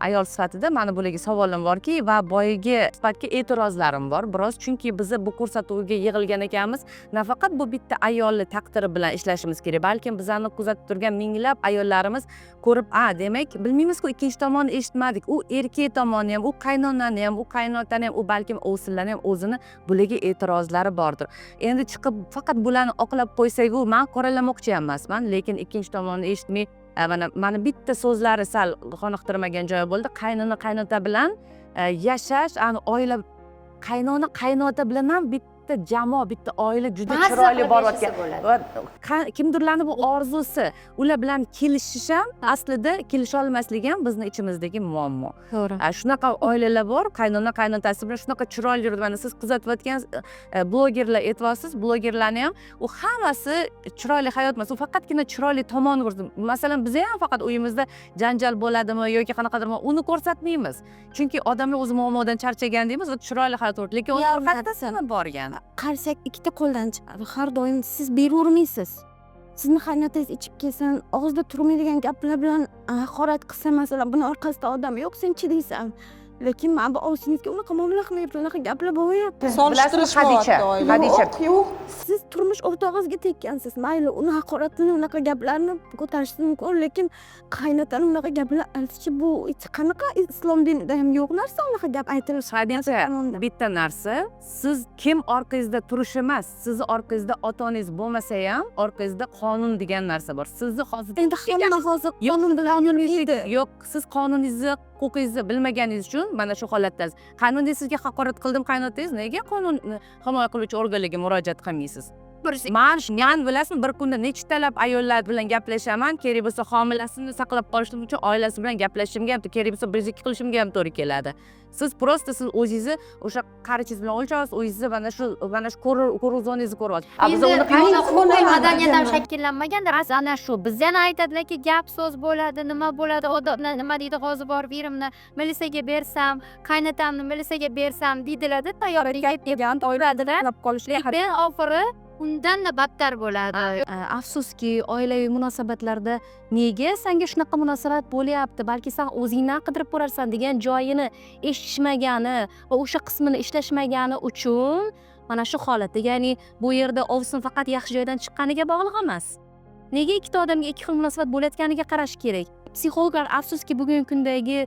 ayol sifatida meni bularga savolim borki va boyagi sifatga e'tirozlarim bor. Biroz chunki biz bu ko'rsatuvga yig'ilgan ekanmiz, nafaqat bu bitta ayolni taqdiri bilan ishlashimiz kerak, balkim bizani kuzatib turgan minglab ayollarimiz ko'rib, demak, bilmaymiz-ku, ikkinchi tomonni eshitmadik. U erkak tomonni ham, u qaynonani ham, u qaynotani ham, u balkim ovsinlarni ham o'zini bularga e'tirozlari bordir. Endi chiqib faqat bularni oqlab qo'ysak-ku, men qoralamoqchi emasman, lekin ikkinchi tomonni eshitmay, mana bitta so'zlari sal qoniqtirmagan joyi bo'ldi. Qaynona qaynota bilan yashash, oila qaynona qaynota bilan ham bitta jamoa, bitta oila juda chiroyli borayotgan. Kimdirlarning bu orzusi, ular bilan kelishish ham aslida kelisha olmaslik ham bizning ichimizdagi muammo. To'g'ri. Shunaqa oilalar bor, qaynona qaynotasi bilan shunaqa chiroyli yuradi. Mana siz kuzatayotgan blogerlar e'tiborsiz, blogerlarni ham u hammasi chiroyli hayot emas, u faqatgina chiroyli tomonni ko'rsatadi. Masalan, biz ham faqat uyimizda janjal bo'ladimi yoki qanaqadir uni ko'rsatmaymiz. Chunki odamlar o'z muammodan charchagan deymiz va chiroyli hayot ko'radi. Lekin uning orqasida borgan. Qarsak ikkita qo'ldan chiqadi. Har doim siz beravermaysiz. Sizni qaynotangiz ichib kelsin, og'izda turmaydigan gaplar bilan haqorat qilsa, masalan, buni orqasida odam yo'q, sen chidaysan. lekin man bu ovsingizga unaqa muomala qilmayapti, unaqa gaplar bo'lmayapti. Solishtirishmayapti oila. Yo'q, siz turmush o'rtog'ingizga tekkansiz. Mayli, uni haqoratini, unaqa gaplarni ko'tarishingiz mumkin, lekin qaynotani unaqa gaplar aytishi bu hech qanaqa islom dinida ham yo'q narsa, unaqa gap aytilishi. bitta narsa, siz kim orqangizda turishi emas, sizni orqangizda ota-onangiz bo'lmasa ham orqangizda qonun degan narsa bor. Sizni hozir Endi hamma hozir qonun bilan yurmaydi. yo'q, siz qonuningizni, huquqingizni bilmaganingiz uchun mana shu holatdasiz. Qanunda sizga haqorat qildim qaynotangiz, nega qonunni himoya qiluvchi organlarga murojaat qilmaysiz? Men bilasizmi, bir kunda nechtalab ayollar bilan gaplashaman, kerak bo'lsa homilasini saqlab qolishim uchun oilasi bilan gaplashishimga ham, kerak bo'lsa birga qilishimga ham to'g'ri keladi. Siz siz o'zingizni o'sha qarichingiz bilan o'lchaysiz, o'zingizni mana shu ko'ruvzoningizni ko'ryapsiz. Bizda huquqiy madaniyat ham shakllanmaganda, ana shu bizda yana aytadilarki, gap so'z bo'ladi, nima bo'ladi, nima deydi, hozir borib erimni militsiyaga bersam, qaynotamni militsiyaga bersam deydilar-da, tayyorgarlik degan o'yladilar. Lekin oxiri undan-da battar bo'ladi. Afsuski, oilaviy munosabatlarda nega senga shunaqa munosabat bo'lyapti, balki sen o'zingdan qidirib ko'rarsan degan joyini eshitishmagani va o'sha qismini ishlashmagani uchun mana shu holatda, ya'ni bu yerda ovsin faqat yaxshi joydan chiqqaniga bog'liq emas. Nega ikkita odamga ikki xil munosabat bo'layotganiga qarash kerak. Psixologlar afsuski bugungi kundagi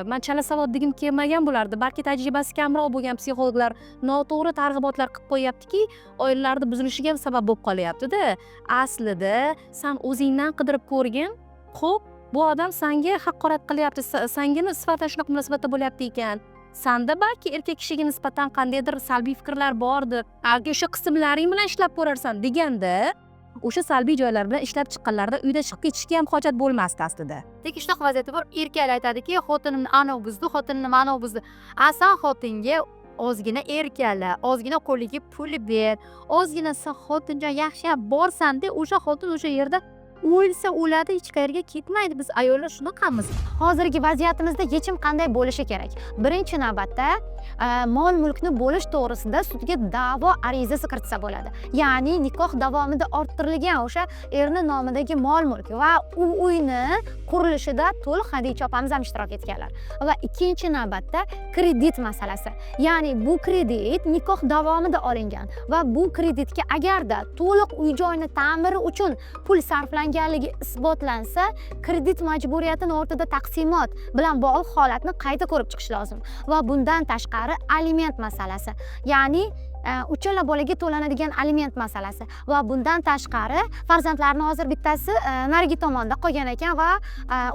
men chala savod degim kelmagan bo'lardi. Balki tajribasi kamroq bo'lgan psixologlar noto'g'ri targ'ibotlar qilib qo'yaptiki, oilalarda buzilishiga ham sabab bo'lib qolyapti-da. Aslida sen o'zingdan qidirib ko'rgin, xo'p, bu odam senga haqorat qilyapti, senga nisbatan shunaqa munosabatda bo'lyapti ekan. Sanda balki erkak kishiga nisbatan qandaydir salbiy fikrlar bordir. Agar o'sha qismlaring bilan ishlab ko'rarsan deganda, o'sha salbiy joylar bilan ishlab chiqqanlarda uyda chiqib ketishga ham hojat bo'lmasdi aslida. Lekin shunaqa vaziyatda bor, erkaklar aytadiki, xotinimni anov buzdi, xotinim anov buzdi. Asan xotinga ozgina erkala, ozgina qo'liga pul ber, ozgina sen xotinjon yaxshiyam borsan-da, o'sha xotin o'sha yerda o'lsa o'ladi, hech qayerga ketmaydi. Biz ayollar shunaqamiz. Hozirgi vaziyatimizda yechim qanday bo'lishi kerak? Birinchi navbatda mol mulkni bo'lish to'g'risida sudga da'vo arizasi kiritsa bo'ladi. Ya'ni nikoh davomida orttirilgan o'sha erni nomidagi mol mulk va u uyni qurilishida to'liq Xadicha opamiz ham ishtirok etganlar. Va ikkinchi navbatda kredit masalasi. Ya'ni bu kredit nikoh davomida olingan va bu kreditga agarda to'liq uy-joyni ta'miri uchun pul sarflanganligi isbotlansa, kredit majburiyatini o'rtada taqsimot bilan bog'liq holatni qayta ko'rib chiqish lozim. Va bundan tashqari aliment masalasi. Ya'ni uchala bolaga to'lanadigan aliment masalasi va bundan tashqari farzandlarni hozir bittasi narigi tomonda qolgan ekan va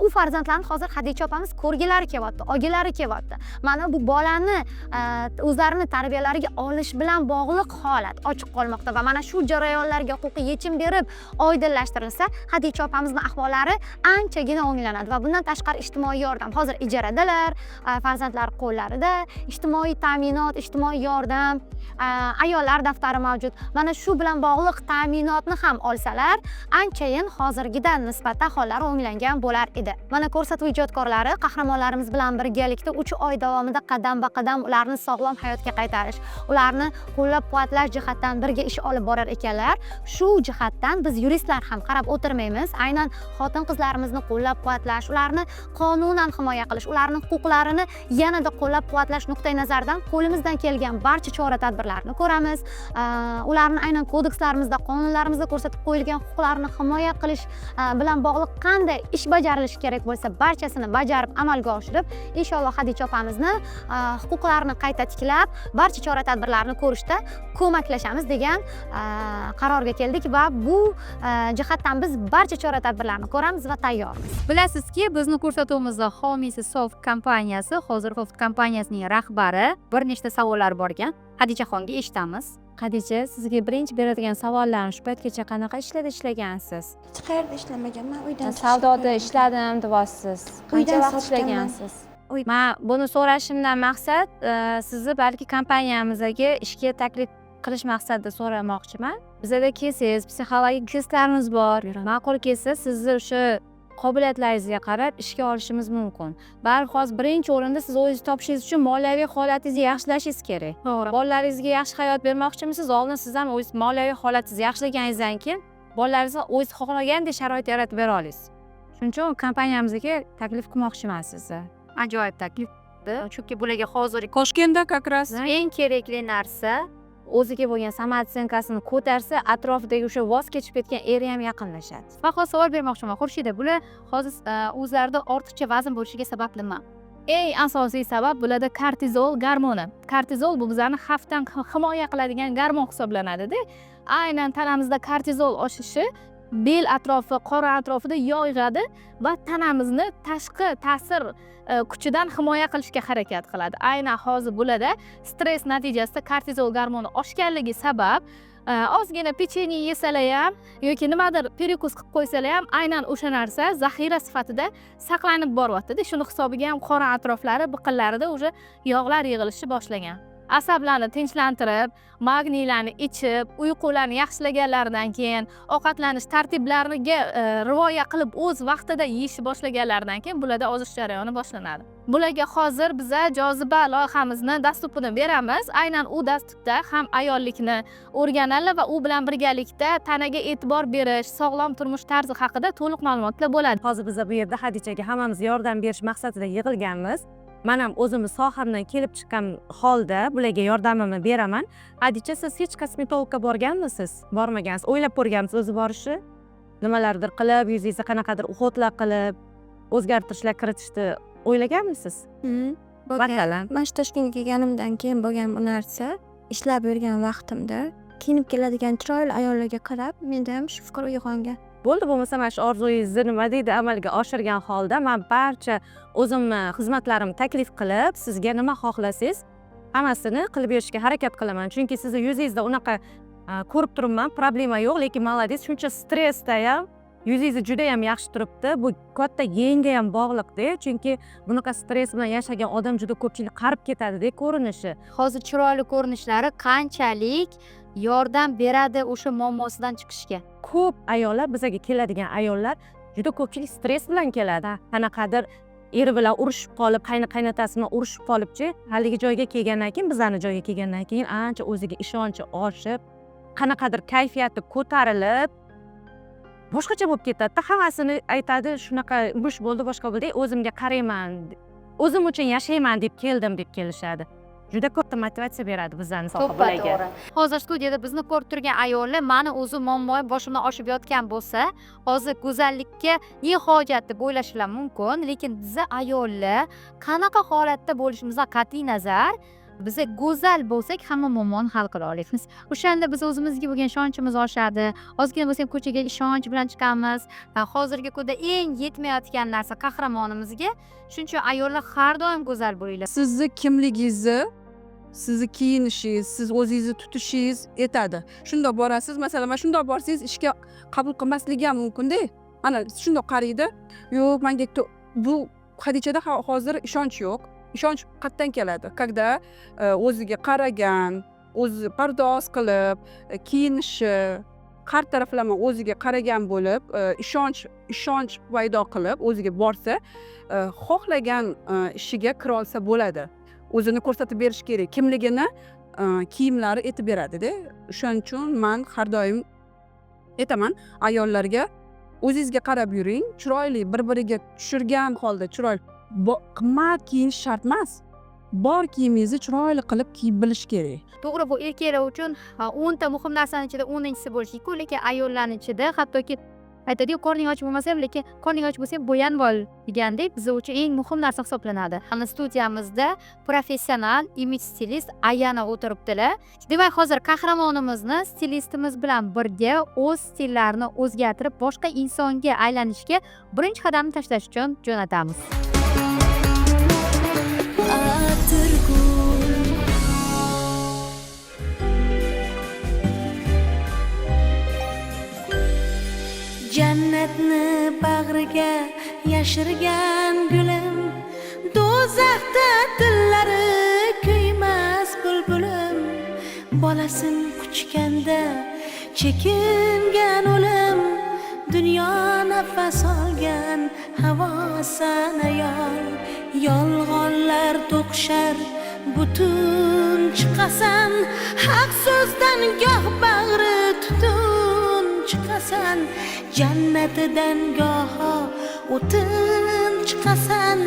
u farzandlarni hozir Xadicha opamiz ko'rgilari kelyapti, olgilari kelyapti. Mana bu bolani o'zlarini tarbiyalariga olish bilan bog'liq holat ochiq qolmoqda va mana shu jarayonlarga huquqiy yechim berib oydinlashtirilsa, Xadicha opamizning ahvollari anchagina o'nglanadi va bundan tashqari ijtimoiy yordam. Hozir ijaradalar, farzandlar qo'llarida, ijtimoiy ta'minot, ijtimoiy yordam, ayollar daftari mavjud. Mana shu bilan bog'liq ta'minotni ham olsalar, anchayin hozirgidan nisbatan hollari o'nglangan bo'lar edi. Mana ko'rsatuv ijodkorlari qahramonlarimiz bilan birgalikda 3 oy davomida qadam-ba-qadam ularni sog'lom hayotga qaytarish, ularni qo'llab-quvvatlash jihatdan birga ish olib borar ekanlar. Shu jihatdan biz yuristlar ham qarab o'tirmaymiz. Aynan xotin-qizlarimizni qo'llab-quvvatlash, ularni qonunan himoya qilish, ularning huquqlarini yanada qo'llab-quvvatlash nuqtai nazaridan qo'limizdan kelgan barcha chora-tadbirlarni ko'ramiz. Ularni aynan kodekslarimizda, qonunlarimizda ko'rsatib qo'yilgan huquqlarni himoya qilish bilan bog'liq qanday ish bajarilishi kerak bo'lsa, barchasini bajarib amalga oshirib, inshaalloh Xadicha opamizni huquqlarini qayta tiklab, barcha chora-tadbirlarni ko'rishda ko'maklashamiz degan qarorga keldik va bu jihatdan biz barcha chora-tadbirlarni ko'ramiz va tayyormiz. Bilasizki, bizni ko'rsatuvimizda homiysi Soft kompaniyasi, hozir Soft kompaniyasining rahbari bir nechta savollar bor ekan. Xadichaxonga eshitamiz. Xadicha, sizga birinchi beradigan savollarni shu paytgacha qanaqa ishlarda ishlagansiz? Hech qayerda ishlamaganman, uydan Savdoda ishladim deyapsiz. Qancha vaqt ishlagansiz? Men buni so'rashimdan maqsad sizni balki kompaniyamizga ishga taklif qilish maqsadida so'ramoqchiman. Bizda kelsangiz, psixologik testlarimiz bor. Ma'qul kelsa, sizni o'sha qobiliyatlaringizga qarab ishga olishimiz mumkin. Balki hozir birinchi o'rinda siz o'zingiz topishingiz uchun moliyaviy holatingizni yaxshilashingiz kerak. To'g'ri. Bolalaringizga yaxshi hayot bermoqchimisiz? Oldin siz ham o'zingiz moliyaviy holatingizni yaxshilaganingizdan keyin bolalaringizni o'zingiz xohlagandek sharoit yaratib bera olasiz. Shuning uchun kompaniyamizga taklif qilmoqchiman sizni. Ajoyib taklif. bo'lyapti. Chunki bularga hozir Toshkentda как раз eng kerakli narsa o'ziga bo'lgan samootsyenkasini ko'tarsa, atrofidagi o'sha voz kechib ketgan eri ham yaqinlashadi. va hozir savol bermoqchiman Xurshida, bular hozir o'zlarida ortiqcha vazn bo'lishiga sabab nima? Eng asosiy sabab bularda kortizol gormoni. Kortizol bu bizani xavfdan himoya qiladigan gormon hisoblanadi-da. Aynan tanamizda kortizol oshishi bel atrofi, qorin atrofida yog' yig'adi va tanamizni tashqi ta'sir kuchidan himoya qilishga harakat qiladi. Aynan hozir bularda stress natijasida kortizol gormoni oshganligi sabab ozgina pechenye yesalar ham yoki nimadir perekус qilib qo'ysalar ham aynan o'sha narsa zaxira sifatida saqlanib boryapti-da. Shuni hisobiga ham qorin atroflari, biqinlarida o'sha yog'lar yig'ilishi boshlangan. Asablarni tinchlantirib, magniylarni ichib, uyqularni yaxshilaganlaridan keyin, ovqatlanish tartiblariga rioya qilib o'z vaqtida yeyishni boshlaganlaridan keyin bularda ozish jarayoni boshlanadi. Bularga hozir biza joziba loyihamizni dasturini beramiz. Aynan u dasturda ham ayollikni o'rganadi va u bilan birgalikda tanaga e'tibor berish, sog'lom turmush tarzi haqida to'liq ma'lumotlar bo'ladi. Hozir biz bu yerda Hadichaga hammamiz yordam berish maqsadida yig'ilganmiz. Men ham o'zimiz sohamdan kelib chiqqan holda bularga yordamimni beraman. Hadicha, siz hech kosmetologga borganmisiz? Bormagansiz. O'ylab ko'rgansiz o'zi borishni? Nimalardir qilib, yuzingizga qanaqadir uxotlar qilib, o'zgartirishlar kiritishni o'ylaganmisiz? Masalan, Mana shu Toshkentga kelganimdan keyin bo'lgan bu narsa, ishlab yurgan vaqtimda kiyinib keladigan chiroyli ayollarga qarab, menda ham shu fikr uyg'ongan. bo'ldi, bo'lmasa mana shu orzungizni nima deydi amalga oshirgan holda men barcha o'zimni xizmatlarimni taklif qilib, sizga nima xohlasangiz hammasini qilib berishga harakat qilaman. Chunki sizni yuzingizda unaqa ko'rib turibman, problema yo'q, lekin молодец, shuncha stressda ham yuzingiz juda ham yaxshi turibdi. Bu katta yengga ham bog'liqda, chunki bunaqa stress bilan yashagan odam juda ko'pchilik qarib ketadi-da ko'rinishi. Hozir chiroyli ko'rinishlari qanchalik yordam beradi o'sha muammosidan chiqishga. Ko'p ayollar, bizaga keladigan ayollar juda ko'pchilik stress bilan keladi. Qanaqadir eri bilan urushib qolib, qaynotasini bilan urushib qolibchi, haligi joyga kelgandan keyin, bizani joyga kelgandan keyin ancha o'ziga ishonchi oshib, qanaqadir kayfiyati ko'tarilib, boshqacha bo'lib ketadi. Hammasini aytadi, shunaqa mush bo'ldi, boshqa bo'ldi, o'zimga qarayman, o'zim uchun yashayman deb keldim deb kelishadi. Juda katta motivatsiya beradi bizani sohalarga. Hozir studiyada bizni ko'rib turgan ayollar mani o'zi muammoim boshimdan oshib yotgan bo'lsa, hozir go'zallikka ne hojat deb o'ylashlar mumkin, lekin biza ayollar qanaqa holatda bo'lishimizdan qat'iy nazar biza go'zal bo'lsak hamma muammoni hal qila olamiz. O'shanda biz o'zimizga bo'lgan ishonchimiz oshadi. Ozgina bo'lsa ham ko'chaga ishonch bilan chiqamiz. Hozirgi kunda eng yetmayotgan narsa qahramonimizga. Shuning uchun ayollar har doim go'zal bo'linglar. sizni kimligingizni, sizni kiyinishingiz, siz o'zingizni tutishingiz yetadi. Shundoq borasiz, masalan, mana shundoq borsangiz ishga qabul qilmasligi ham mumkin-da. Mana shundoq qaraydi. Yo'q, menga bu Hadichada hozir ishonch yo'q. Ishonch qayerdan keladi? Когда o'ziga qaragan, o'zi pardoz qilib, kiyinishi, har taraflama o'ziga qaragan bo'lib, ishonch paydo qilib, o'ziga borsa, xohlagan ishiga kira olsa bo'ladi. O'zini ko'rsatib berish kerak. Kimligini kiyimlari aytib beradi-da. Shuning uchun men har doim aytaman ayollarga, o'zingizga qarab yuring, chiroyli bir-biriga tushirgan holda chiroyli qimmat kiyinish shart emas. Bor kiyimingizni chiroyli qilib kiyib bilish kerak. To'g'ri, bu erkaklar uchun 10 ta muhim narsaning ichida 10-inchisi bo'lishi-ku, lekin ayollarning ichida hattoki aytadi-ku, qorning och bo'lmasa ham, lekin qorning och bo'lsa ham bo'yanib ol degandek, bizlar uchun eng muhim narsa hisoblanadi. Ana studiyamizda professional imij stilist Ayana o'tiribdilar. Demak, hozir qahramonimizni stilistimiz bilan birga o'z stillarini o'zgartirib, boshqa insonga aylanishga birinchi qadamni tashlash uchun jo'natamiz. Jannatni bag'riga yashirgan gulim, do'zaxda dillari kuymas bulbulim, bolasin quchganda chekingan o'lim, dunyo nafas olgan havosan ayol, yolg'onlar to'qishar butun chiqasan, haq so'zdan goh bag'ri tutun chiqasan, jannatidan goho o'tin chiqasan,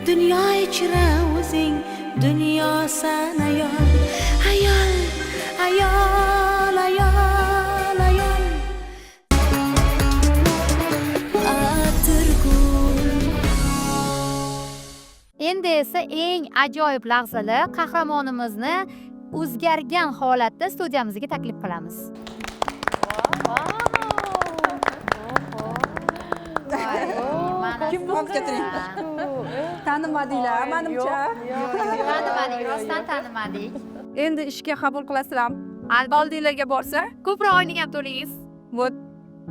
dunyo ichra o'zing dunyo san ayol ayol ayol ayol ayol atirgul. Endi esa eng ajoyib lahzalar qahramonimizni o'zgargan holatda studiyamizga taklif qilamiz. Kim olib keltiring? Tanimadinglar, manimcha. Tanimadik, rostdan tanimadik. Endi ishga qabul qilasizlarmi? Oldinglarga borsa, Ko'proq oylik ham to'laysiz. вот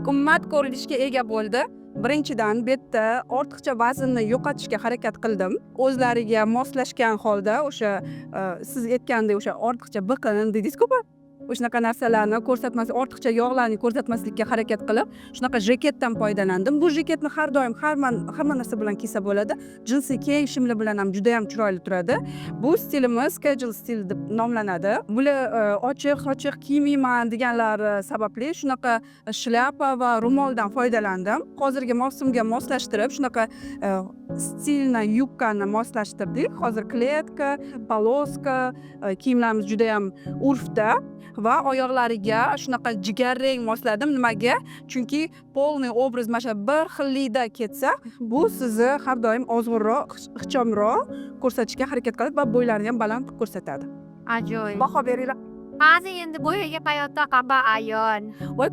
qimmat ko'rinishga ega bo'ldi. Birinchidan bu yerda ortiqcha vaznni yo'qotishga harakat qildim. O'zlariga moslashgan holda o'sha siz aytgandek o'sha ortiqcha biqin dedingiz-ku, o'shanaqa narsalarni ko'rsatmaslik, ortiqcha yog'larni ko'rsatmaslikka harakat qilib, shunaqa jaketdan foydalandim. Bu jaketni har doim hamma narsa bilan kiysa bo'ladi. Jinsi keng shimli bilan ham juda ham chiroyli turadi. Bu stilimiz casual stil deb nomlanadi. Bular ochiq kiymayman deganlar sababli shunaqa shlyapa va ro'moldan foydalandim. Hozirgi mavsumga moslashtirib, shunaqa stilni yubkani moslashtirdik. Hozir kletka, poloska kiyimlarimiz juda ham urfda. Va oyoqlariga shunaqa jigarrang mosladim. Nimaga? Chunki polniy obraz mana shu bir xillikda ketsa, bu sizni har doim ozg'inroq, ixchamroq ko'rsatishga harakat qiladi va bo'ylarni ham baland ko'rsatadi. Ajoyib. Baho beringlar. Hozir endi bo'yaga hayotda qaba ayol. Voy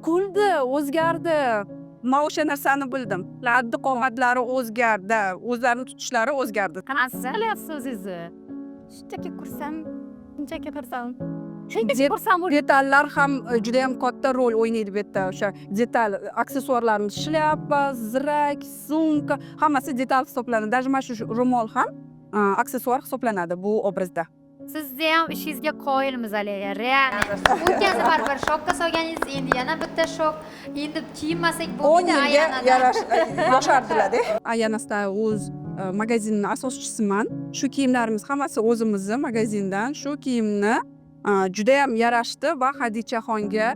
kuldi, o'zgardi. Men o'sha narsani bildim. Laddi qomatlari o'zgardi, o'zlarini tutishlari o'zgardi. Qanaqasiz qilyapsiz o'zingizni? Shunchaki kursam, shunchaki kursam. Detallar ham juda ham katta rol o'ynaydi bu yerda. O'sha detal aksessuarlarimiz, shlyapa, zirak, sumka, hammasi detal hisoblanadi. Даже mana shu ro'mol ham aksessuar hisoblanadi bu obrazda. Sizni ham ishingizga qoyilmiz Aliya. Real. O'tgan safar bir shokka solganingiz, endi yana bitta shok. Endi kiyinmasak 10 yilga yoshardilar-da. Ayanasda o'z magazinining asoschisiman. Shu kiyimlarimiz hammasi o'zimizning magazindan. Shu kiyimni juda ham yarashdi va Xadichaxonga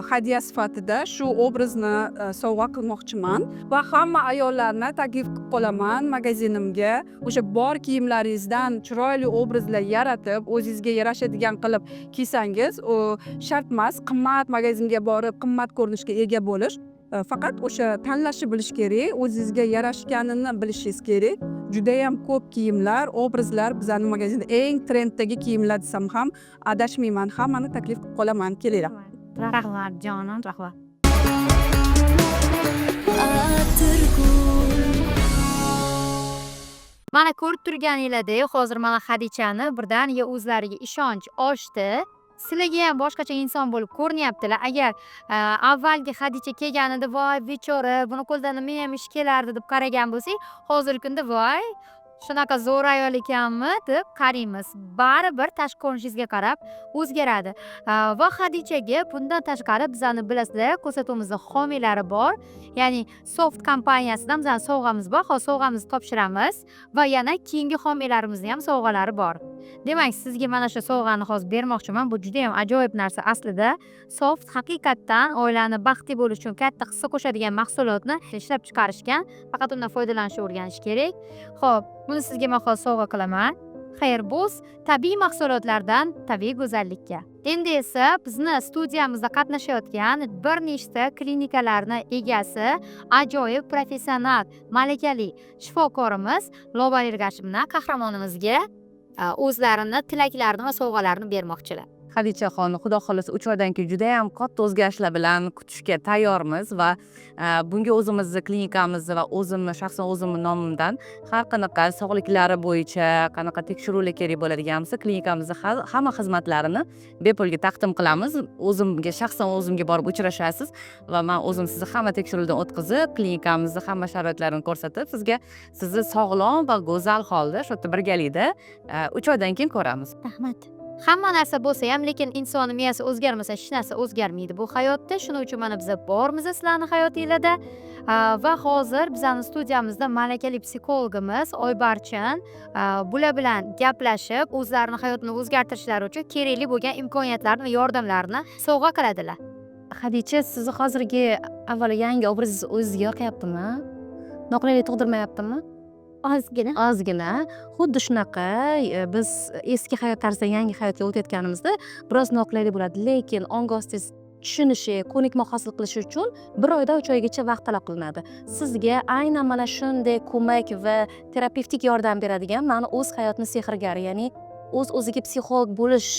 hadya sifatida shu obrazni sovg'a qilmoqchiman va hamma ayollarni taklif qilib qolaman magazinimga. O'sha bor kiyimlaringizdan chiroyli obrazlar yaratib, o'zingizga yarashadigan qilib kiysangiz, u shart emas, qimmat magazinga borib, qimmat ko'rinishga ega bo'lish. Faqat o'sha tanlashni bilish kerak, o'zingizga yarashganini bilishingiz kerak. Juda ham ko'p kiyimlar, obrazlar bizning magazinda eng trenddagi kiyimlar desam ham adashmayman. Hammani taklif qilib qolaman. Kelinglar. Rahmat jonim, rahmat. Mana ko'rib turganinglardek, hozir mana Xadichani birdaniga o'zlariga ishonch oshdi. Sizlarga ham boshqacha inson bo'lib ko'rinyaptilar. Agar avvalgi Xadicha kelganida voy bechora, buni qo'lidan nima ham ish kelardi deb qaragan bo'lsak, hozirgi kunda voy shunaqa zo'r ayol ekanmi deb qaraymiz. Baribir tashqi ko'rinishingizga qarab o'zgaradi. Va Xadichaga bundan tashqari bizani bilasizlar, ko'rsatuvimizda homiylari bor. Ya'ni Soft kompaniyasidan bizani sovg'amiz bor. Hozir sovg'amizni topshiramiz va yana keyingi homiylarimizning ham sovg'alari bor. Demak, sizga mana shu sovg'ani hozir bermoqchiman. Bu juda ham ajoyib narsa aslida. Soft haqiqatdan oilani baxtli bo'lish uchun katta hissa qo'shadigan mahsulotni ishlab chiqarishgan. Faqat undan foydalanishni o'rganish kerak. Xo'p, buni sizga men hozir sovg'a qilaman. Xayr, bo'z tabiiy mahsulotlardan tabiiy go'zallikka. Endi esa bizni studiyamizda qatnashayotgan bir nechta klinikalarni egasi, ajoyib professional, malakali shifokorimiz Lobar Ergashevna qahramonimizga o'zlarini tilaklarini va sovg'alarini bermoqchilar. Xadichaxon, xudo xohlasa 3 oydan keyin juda ham katta o'zgarishlar bilan kutishga tayyormiz va bunga o'zimizni klinikamizni va o'zimni shaxsan o'zimni nomimdan har qanaqa sog'liklari bo'yicha qanaqa tekshiruvlar kerak bo'ladigan bo'lsa, klinikamizni hamma xizmatlarini bepulga taqdim qilamiz. O'zimga shaxsan o'zimga borib uchrashasiz va men o'zim sizni hamma tekshiruvdan o'tkazib, klinikamizni hamma sharoitlarini ko'rsatib, sizga sizni sog'lom va go'zal holda shu yerda birgalikda 3 oydan keyin ko'ramiz. Rahmat. Hamma narsa bo'lsa ham, lekin inson miyasi o'zgarmasa hech narsa o'zgarmaydi bu hayotda. Shuning uchun mana biz bormiz sizlarning hayotingizda. Va hozir bizning studiyamizda malakali psixologimiz Oybarchin bular bilan gaplashib, o'zlarining hayotini o'zgartirishlari uchun kerakli bo'lgan imkoniyatlarni va yordamlarni sovg'a qiladilar. Xadicha, sizni hozirgi avvalo yangi obrazingiz o'zingizga yoqyaptimi? Noqulaylik tug'dirmayaptimi? ozgina xuddi shunaqa biz eski hayot tarzidan yangi hayotga o'tayotganimizda biroz noqulaylik bo'ladi, lekin ongostiz tushunishi, ko'nikma hosil qilishi uchun 1 oydan 3 oygacha vaqt talab qilinadi. Sizga aynan mana shunday ko'mak va terapevtik yordam beradigan mani o'z hayotni sehrgari, ya'ni o'ziga psixolog bo'lish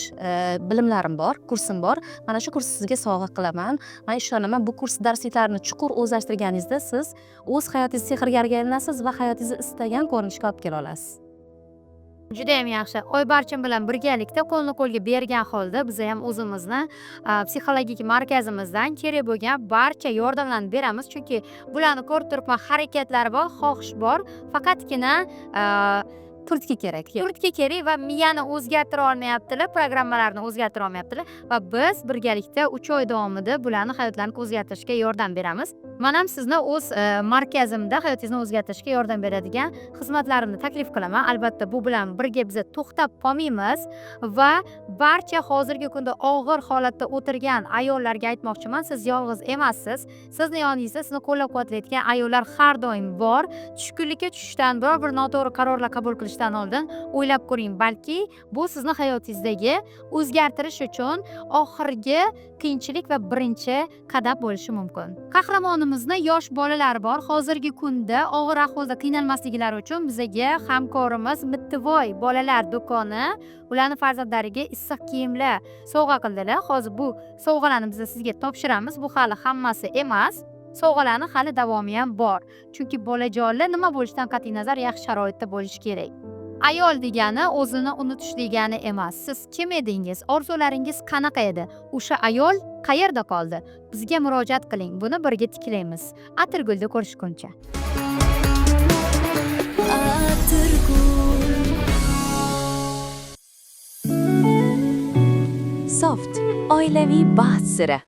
bilimlarim bor, kursim bor. Mana shu kursni sizga sovg'a qilaman. Men ishonaman, bu kurs darsliklarini chuqur o'zlashtirganingizda siz o'z hayotingiz sehrgariga aylanasiz va hayotingizni istagan ko'rinishga olib kela olasiz. Judayam yaxshi. Oybarchim bilan birgalikda qo'lni qo'lga bergan holda biz ham o'zimizni psixologik markazimizdan kerak bo'lgan barcha yordamlarni beramiz, chunki bularni ko'rib turibman, harakatlar bor, xohish bor, faqatgina turtki kerak. Turtki kerak va miyani o'zgartira olmayaptilar, programmalarni o'zgartira olmayaptilar va biz birgalikda 3 oy davomida bularni hayotlarini o'zgartirishga yordam beramiz. Men ham sizni o'z markazimda hayotingizni o'zgartirishga yordam beradigan xizmatlarimni taklif qilaman. Albatta, bu bilan birga biz to'xtab qolmaymiz va barcha hozirgi kunda og'ir holatda o'tirgan ayollarga aytmoqchiman, siz yolg'iz emassiz. Sizni yoningizda sizni qo'llab-quvvatlaydigan ayollar har doim bor. Tushkunlikka tushishdan, biror bir noto'g'ri qarorlar qabul qilishdan oldin o'ylab ko'ring, balki bu sizni hayotingizdagi o'zgartirish uchun oxirgi qiyinchilik va birinchi qadam bo'lishi mumkin. Qahramonimizda yosh bolalar bor. Hozirgi kunda og'ir ahvolda qiynalmasliklari uchun bizga hamkorimiz Mittivoy bolalar do'koni ularning farzandlariga issiq kiyimlar sovg'a qildilar. Hozir bu sovg'alarni biz sizga topshiramiz. Bu hali hammasi emas. Sovg'alarning hali davomi ham bor. Chunki bolajonlar nima bo'lishidan qat'iy nazar yaxshi sharoitda bo'lishi kerak. Ayol degani o'zini unutish degani emas. Siz kim edingiz? Orzularingiz qanaqa edi? O'sha ayol qayerda qoldi? Bizga murojaat qiling. Buni birga tiklaymiz. Atirgulda ko'rishguncha. Soft oilaviy baxt siri.